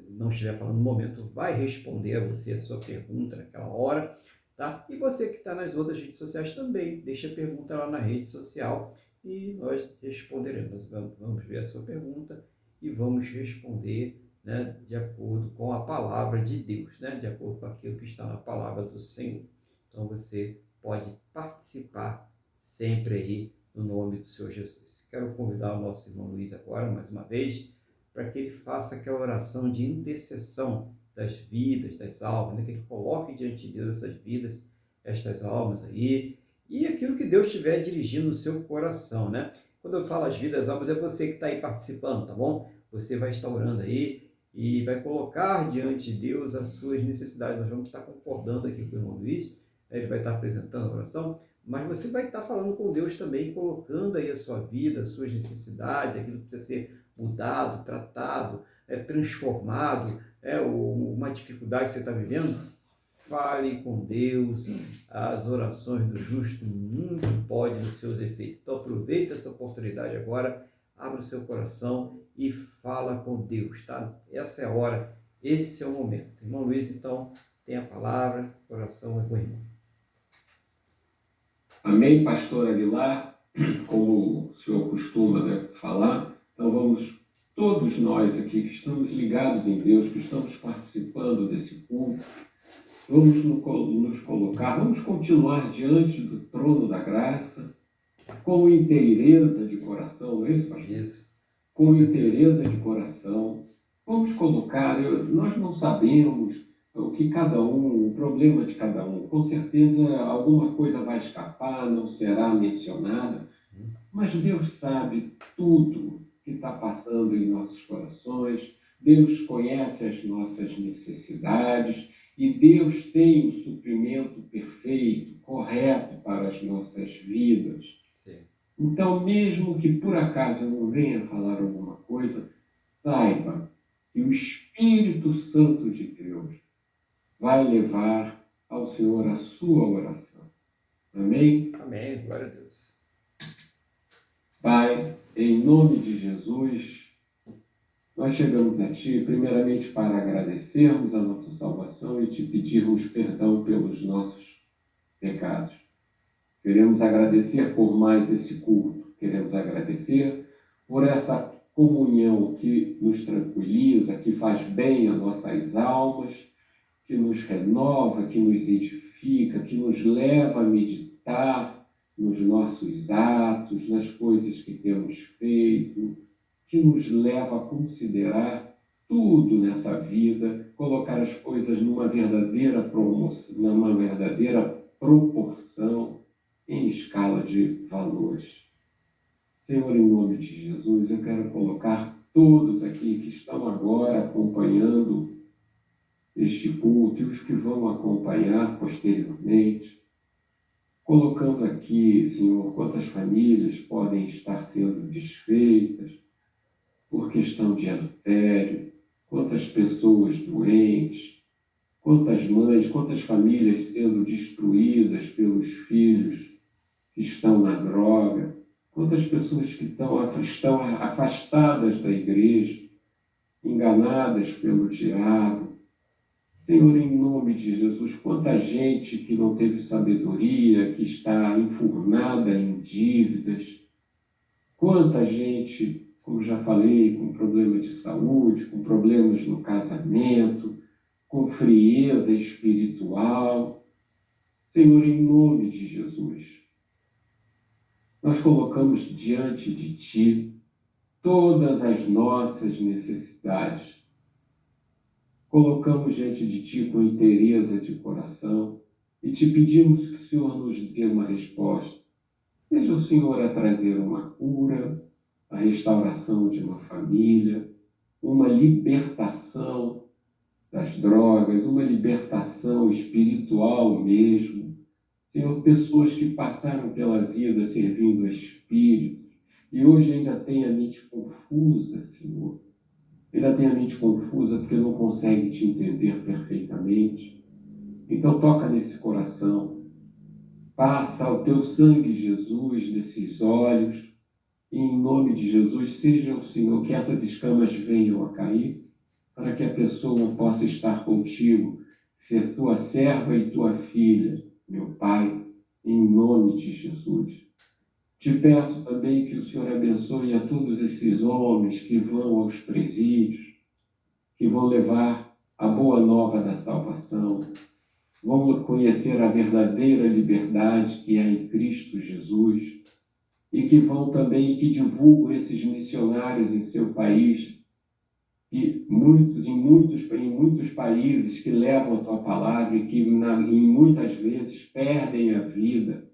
não estiver falando no momento vai responder a você a sua pergunta naquela hora, tá? E você que está nas outras redes sociais também, deixa a pergunta lá na rede social e nós responderemos. Vamos ver a sua pergunta e vamos responder, né, de acordo com a palavra de Deus, né, de acordo com aquilo que está na palavra do Senhor. Então você pode participar sempre aí no nome do Senhor Jesus. Quero convidar o nosso irmão Luiz agora, mais uma vez, para que ele faça aquela oração de intercessão das vidas, das almas, né, que ele coloque diante de Deus essas vidas, estas almas aí, e aquilo que Deus estiver dirigindo no seu coração, né? Quando eu falo as vidas, das almas, é você que está aí participando, tá bom? Você vai estar orando aí e vai colocar diante de Deus as suas necessidades. Nós vamos estar concordando aqui com o irmão Luiz, né? Ele vai estar apresentando a oração, mas você vai estar falando com Deus também, colocando aí a sua vida, as suas necessidades, aquilo que precisa ser mudado, tratado, transformado, uma dificuldade que você está vivendo. Fale com Deus, as orações do justo muito podem os seus efeitos. Então aproveita essa oportunidade agora, abre o seu coração e fala com Deus, tá? Essa é a hora, esse é o momento. Irmão Luiz, então, tem a palavra, coração é com o irmão.
Amém, pastor Aguilar, como o senhor costuma, né, falar. Então vamos, todos nós aqui que estamos ligados em Deus, que estamos participando desse culto, vamos nos colocar, vamos continuar diante do trono da graça, com inteireza de coração, não é isso, pastor?
Isso.
Com inteireza de coração. Vamos colocar, nós não sabemos o que cada um, o problema de cada um. Com certeza alguma coisa vai escapar, não será mencionada, mas Deus sabe tudo que está passando em nossos corações. Deus conhece as nossas necessidades e Deus tem o suprimento perfeito, correto para as nossas vidas.
Sim.
Então, mesmo que por acaso eu não venha falar alguma coisa, saiba que o Espírito Santo de Deus vai levar ao Senhor a sua oração. Amém?
Amém, glória a Deus.
Pai, em nome de Jesus, nós chegamos a Ti, primeiramente para agradecermos a nossa salvação e Te pedirmos perdão pelos nossos pecados. Queremos agradecer por mais esse culto, queremos agradecer por essa comunhão que nos tranquiliza, que faz bem às nossas almas, que nos renova, que nos edifica, que nos leva a meditar nos nossos atos, nas coisas que temos feito, que nos leva a considerar tudo nessa vida, colocar as coisas numa verdadeira proporção, em escala de valores. Senhor, em nome de Jesus, eu quero colocar todos aqui que estão agora acompanhando este culto e os que vão acompanhar posteriormente, colocando aqui, Senhor, quantas famílias podem estar sendo desfeitas por questão de adultério, quantas pessoas doentes, quantas mães, quantas famílias sendo destruídas pelos filhos que estão na droga, quantas pessoas que estão afastadas da igreja, enganadas pelo diabo. Senhor, em nome de Jesus, quanta gente que não teve sabedoria, que está enfurnada em dívidas, quanta gente, como já falei, com problema de saúde, com problemas no casamento, com frieza espiritual. Senhor, em nome de Jesus, nós colocamos diante de Ti todas as nossas necessidades. Colocamos diante de Ti com inteireza de coração e te pedimos que o Senhor nos dê uma resposta. Seja o Senhor a trazer uma cura, a restauração de uma família, uma libertação das drogas, uma libertação espiritual mesmo. Senhor, pessoas que passaram pela vida servindo a espíritos e hoje ainda têm a mente confusa, Senhor. Ainda tem a mente confusa porque não consegue te entender perfeitamente. Então toca nesse coração. Passa o teu sangue, Jesus, nesses olhos. E em nome de Jesus, seja o Senhor que essas escamas venham a cair, para que a pessoa possa estar contigo, ser tua serva e tua filha, meu Pai, em nome de Jesus. Te peço também que o Senhor abençoe a todos esses homens que vão aos presídios, que vão levar a boa nova da salvação, vão conhecer a verdadeira liberdade que é em Cristo Jesus, e que vão também, que divulgam esses missionários em seu país, e em muitos países que levam a tua palavra e que em muitas vezes perdem a vida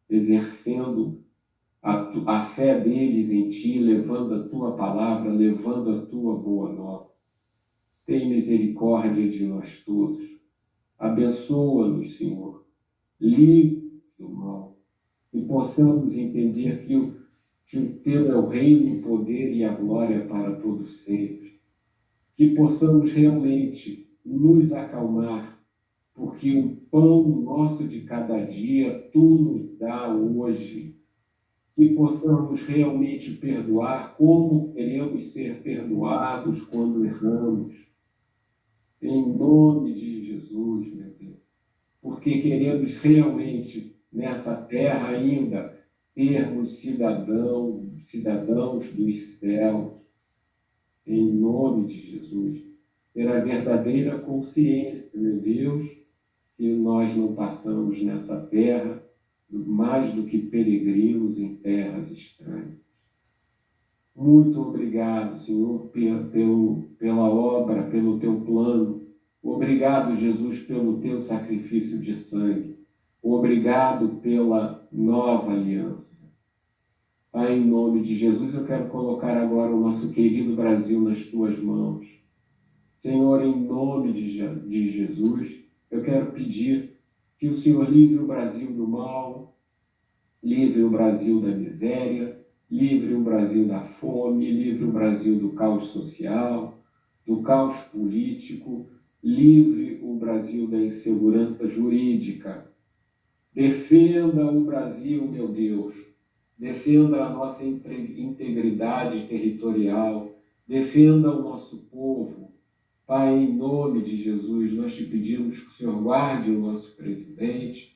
exercendo a fé deles em ti, levando a tua palavra, levando a tua boa nova. Tem misericórdia de nós todos. Abençoa-nos, Senhor. Livre do mal. E possamos entender que o teu é o reino, o poder e a glória para todos sempre. Que possamos realmente nos acalmar, porque o pão nosso de cada dia tu nos dá hoje. Que possamos realmente perdoar como queremos ser perdoados quando erramos. Em nome de Jesus, meu Deus. Porque queremos realmente, nessa terra ainda, termos cidadãos dos céus. Em nome de Jesus. Ter a verdadeira consciência, meu Deus, que nós não passamos nessa terra mais do que peregrinos em terras estranhas. Muito obrigado, Senhor, pela obra, pelo teu plano. Obrigado, Jesus, pelo teu sacrifício de sangue. Obrigado pela nova aliança. Pai, em nome de Jesus, eu quero colocar agora o nosso querido Brasil nas tuas mãos. Senhor, em nome de Jesus, eu quero pedir que o Senhor livre o Brasil do mal, livre o Brasil da miséria, livre o Brasil da fome, livre o Brasil do caos social, do caos político, livre o Brasil da insegurança jurídica. Defenda o Brasil, meu Deus. Defenda a nossa integridade territorial. Defenda o nosso povo. Pai, em nome de Jesus, nós te pedimos que o Senhor guarde o nosso presidente,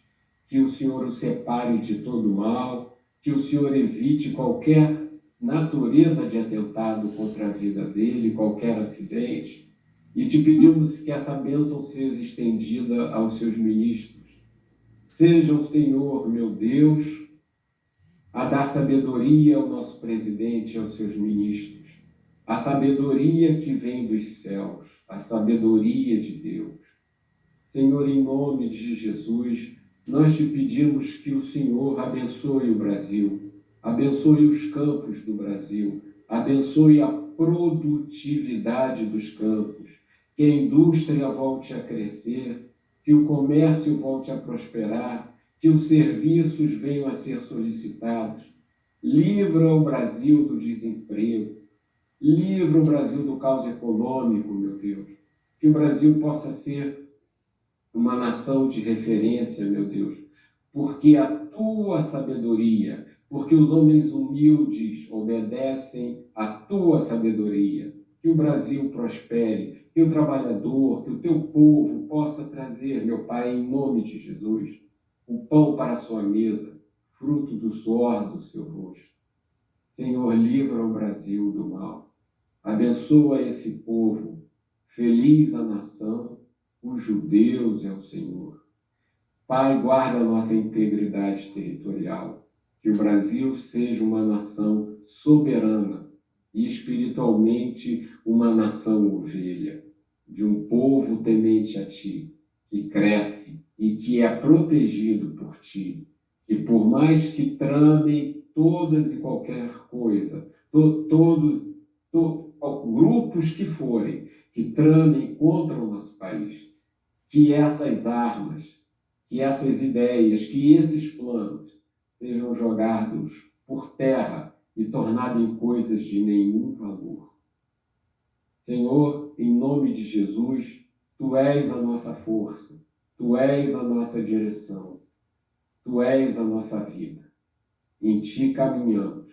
que o Senhor o separe de todo mal, que o Senhor evite qualquer natureza de atentado contra a vida dele, qualquer acidente. E te pedimos que essa bênção seja estendida aos seus ministros. Seja o Senhor, meu Deus, a dar sabedoria ao nosso presidente e aos seus ministros. A sabedoria que vem dos céus, a sabedoria de Deus. Senhor, em nome de Jesus, nós te pedimos que o Senhor abençoe o Brasil, abençoe os campos do Brasil, abençoe a produtividade dos campos, que a indústria volte a crescer, que o comércio volte a prosperar, que os serviços venham a ser solicitados. Livra o Brasil do desemprego, livra o Brasil do caos econômico, meu Deus, que o Brasil possa ser uma nação de referência, meu Deus, porque a tua sabedoria, porque os homens humildes obedecem à tua sabedoria, que o Brasil prospere, que o trabalhador, que o teu povo possa trazer, meu Pai, em nome de Jesus, o pão para a sua mesa, fruto do suor do seu rosto. Senhor, livra o Brasil do mal. Abençoa esse povo. Feliz a nação cujo Deus é o Senhor. Pai, guarda a nossa integridade territorial. Que o Brasil seja uma nação soberana e espiritualmente uma nação ovelha, de um povo temente a Ti. que cresce e que é protegido por ti. E por mais que tramem todas e qualquer coisa, grupos que forem, que tramem contra o nosso país, que essas armas, que essas ideias, que esses planos sejam jogados por terra e tornados em coisas de nenhum valor. Senhor, em nome de Jesus, Tu és a nossa força, Tu és a nossa direção, Tu és a nossa vida. Em Ti caminhamos.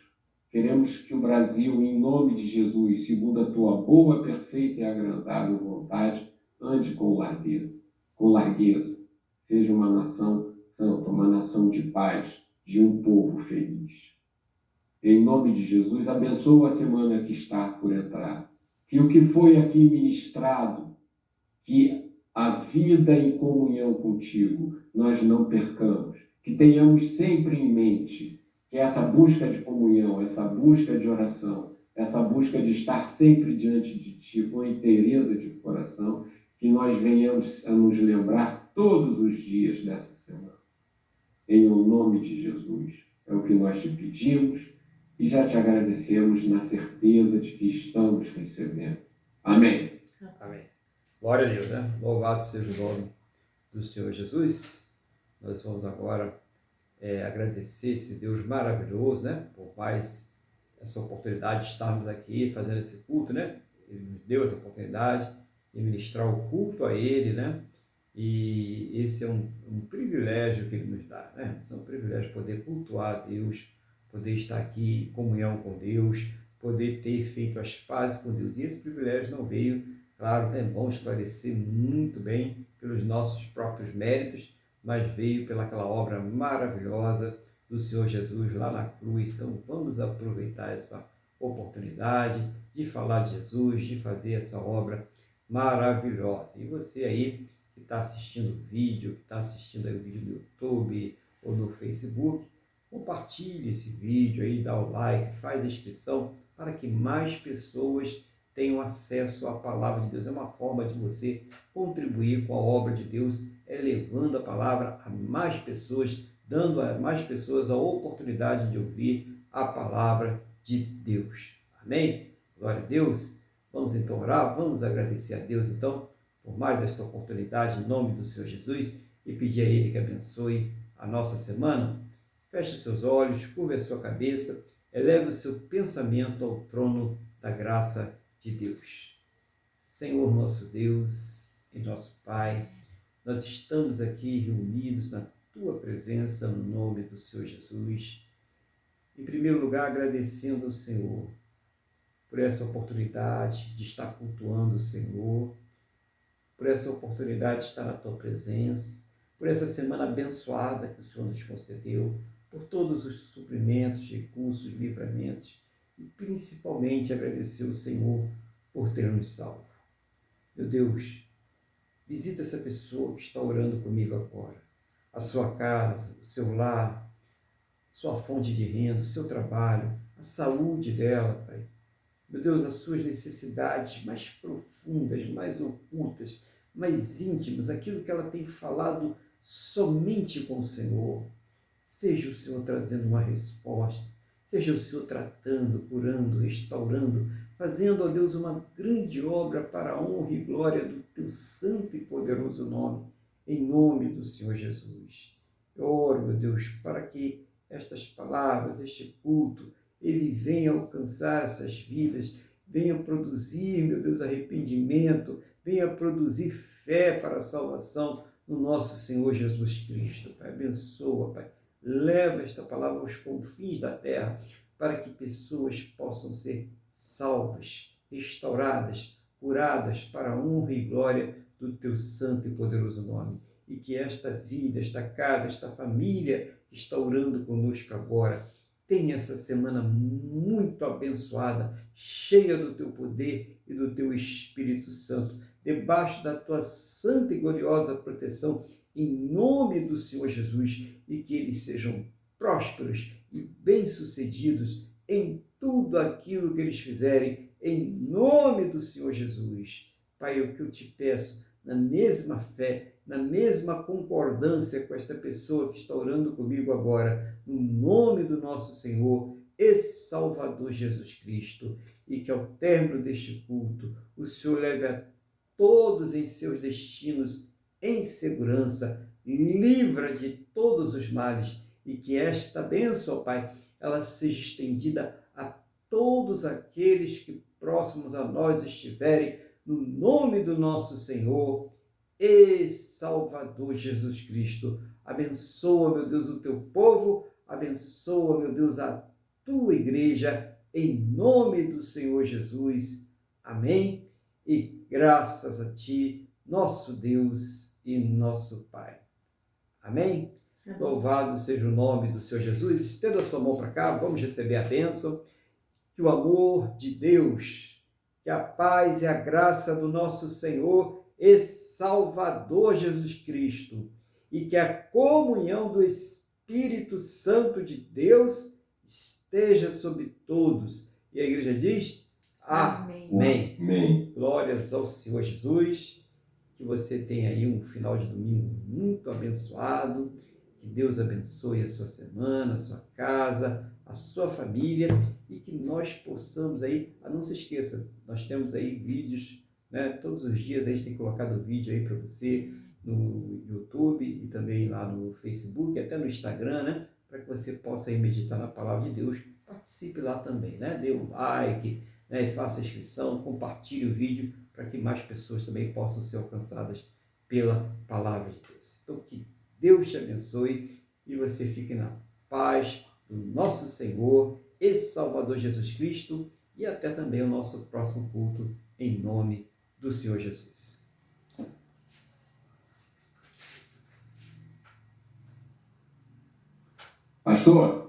Queremos que o Brasil, em nome de Jesus, segundo a Tua boa, perfeita e agradável vontade, ande com largueza. Seja uma nação santa, uma nação de paz, de um povo feliz. Em nome de Jesus, abençoa a semana que está por entrar. Que o que foi aqui ministrado, que a vida em comunhão contigo, nós não percamos. Que tenhamos sempre em mente que essa busca de comunhão, essa busca de oração, essa busca de estar sempre diante de ti com inteireza de coração, que nós venhamos a nos lembrar todos os dias dessa semana. Em o nome de Jesus, é o que nós te pedimos e já te agradecemos na certeza de que estamos recebendo. Amém.
Amém. Glória a Deus, né? Louvado seja o nome do Senhor Jesus. Nós vamos agora agradecer esse Deus maravilhoso, né? Por mais essa oportunidade de estarmos aqui fazendo esse culto, né? Ele nos deu essa oportunidade de ministrar o culto a Ele, né? E esse é um privilégio que Ele nos dá, né? É um privilégio poder cultuar a Deus, poder estar aqui em comunhão com Deus, poder ter feito as pazes com Deus. E esse privilégio não veio, claro, é bom esclarecer muito bem pelos nossos próprios méritos, mas veio pelaquela obra maravilhosa do Senhor Jesus lá na cruz. Então vamos aproveitar essa oportunidade de falar de Jesus, de fazer essa obra maravilhosa. E você aí que está assistindo o vídeo, que está assistindo aí o vídeo no YouTube ou no Facebook, compartilhe esse vídeo aí, dá o like, faz a inscrição para que mais pessoas tenham acesso à palavra de Deus. É uma forma de você contribuir com a obra de Deus, levando a palavra a mais pessoas, dando a mais pessoas a oportunidade de ouvir a palavra de Deus. Amém? Glória a Deus. Vamos então orar, vamos agradecer a Deus então por mais esta oportunidade em nome do Senhor Jesus e pedir a Ele que abençoe a nossa semana. Feche os seus olhos, curve a sua cabeça, eleve o seu pensamento ao trono da graça de Deus. Senhor nosso Deus e nosso Pai, nós estamos aqui reunidos na Tua presença no nome do Senhor Jesus. Em primeiro lugar, agradecendo ao Senhor por essa oportunidade de estar cultuando o Senhor, por essa oportunidade de estar na Tua presença, por essa semana abençoada que o Senhor nos concedeu, por todos os suprimentos, recursos, livramentos, e principalmente agradecer ao Senhor por ter nos salvo. Meu Deus, visita essa pessoa que está orando comigo agora, a sua casa, o seu lar, sua fonte de renda, o seu trabalho, a saúde dela, Pai. Meu Deus, as suas necessidades mais profundas, mais ocultas, mais íntimas, aquilo que ela tem falado somente com o Senhor. Seja o Senhor trazendo uma resposta, seja o Senhor tratando, curando, restaurando, fazendo, ó Deus, uma grande obra para a honra e glória do Teu santo e poderoso nome, em nome do Senhor Jesus. Eu oro, meu Deus, para que estas palavras, este culto, ele venha alcançar essas vidas, venha produzir, meu Deus, arrependimento, venha produzir fé para a salvação no nosso Senhor Jesus Cristo. Pai, abençoa, Pai. Leva esta palavra aos confins da terra, para que pessoas possam ser salvas, restauradas, curadas para a honra e glória do Teu santo e poderoso nome. E que esta vida, esta casa, esta família que está orando conosco agora, tenha essa semana muito abençoada, cheia do Teu poder e do Teu Espírito Santo, debaixo da Tua santa e gloriosa proteção, em nome do Senhor Jesus, e que eles sejam prósperos e bem-sucedidos em tudo aquilo que eles fizerem, em nome do Senhor Jesus. Pai, é o que eu te peço, na mesma fé na mesma concordância com esta pessoa que está orando comigo agora, no nome do nosso Senhor e Salvador Jesus Cristo, e que ao término deste culto o Senhor leve a todos em seus destinos em segurança, livra de todos os males, e que esta bênção, ó Pai, ela seja estendida a todos aqueles que próximos a nós estiverem, no nome do nosso Senhor e Salvador Jesus Cristo. Abençoa, meu Deus, o teu povo, abençoa, meu Deus, a tua igreja, em nome do Senhor Jesus. Amém? E graças a ti, nosso Deus e nosso Pai. Amém?
Amém.
Louvado seja o nome do Senhor Jesus. Estenda a sua mão para cá, vamos receber a bênção. Que o amor de Deus, que a paz e a graça do nosso Senhor e Salvador Jesus Cristo, e que a comunhão do Espírito Santo de Deus esteja sobre todos. E a igreja diz:
Amém.
Amém.
Amém.
Glórias ao Senhor Jesus. Que você tenha aí um final de domingo muito abençoado. Que Deus abençoe a sua semana, a sua casa, a sua família, e que nós possamos aí, não se esqueça, nós temos aí vídeos, né? Todos os dias a gente tem colocado vídeo aí para você no YouTube e também lá no Facebook, até no Instagram, né? Para que você possa aí meditar na palavra de Deus. Participe lá também, né? Dê um like, né? Faça a inscrição, compartilhe o vídeo para que mais pessoas também possam ser alcançadas pela palavra de Deus. Então, que Deus te abençoe e você fique na paz do nosso Senhor e Salvador Jesus Cristo, e até também o nosso próximo culto, em nome do Senhor Jesus.
Pastor,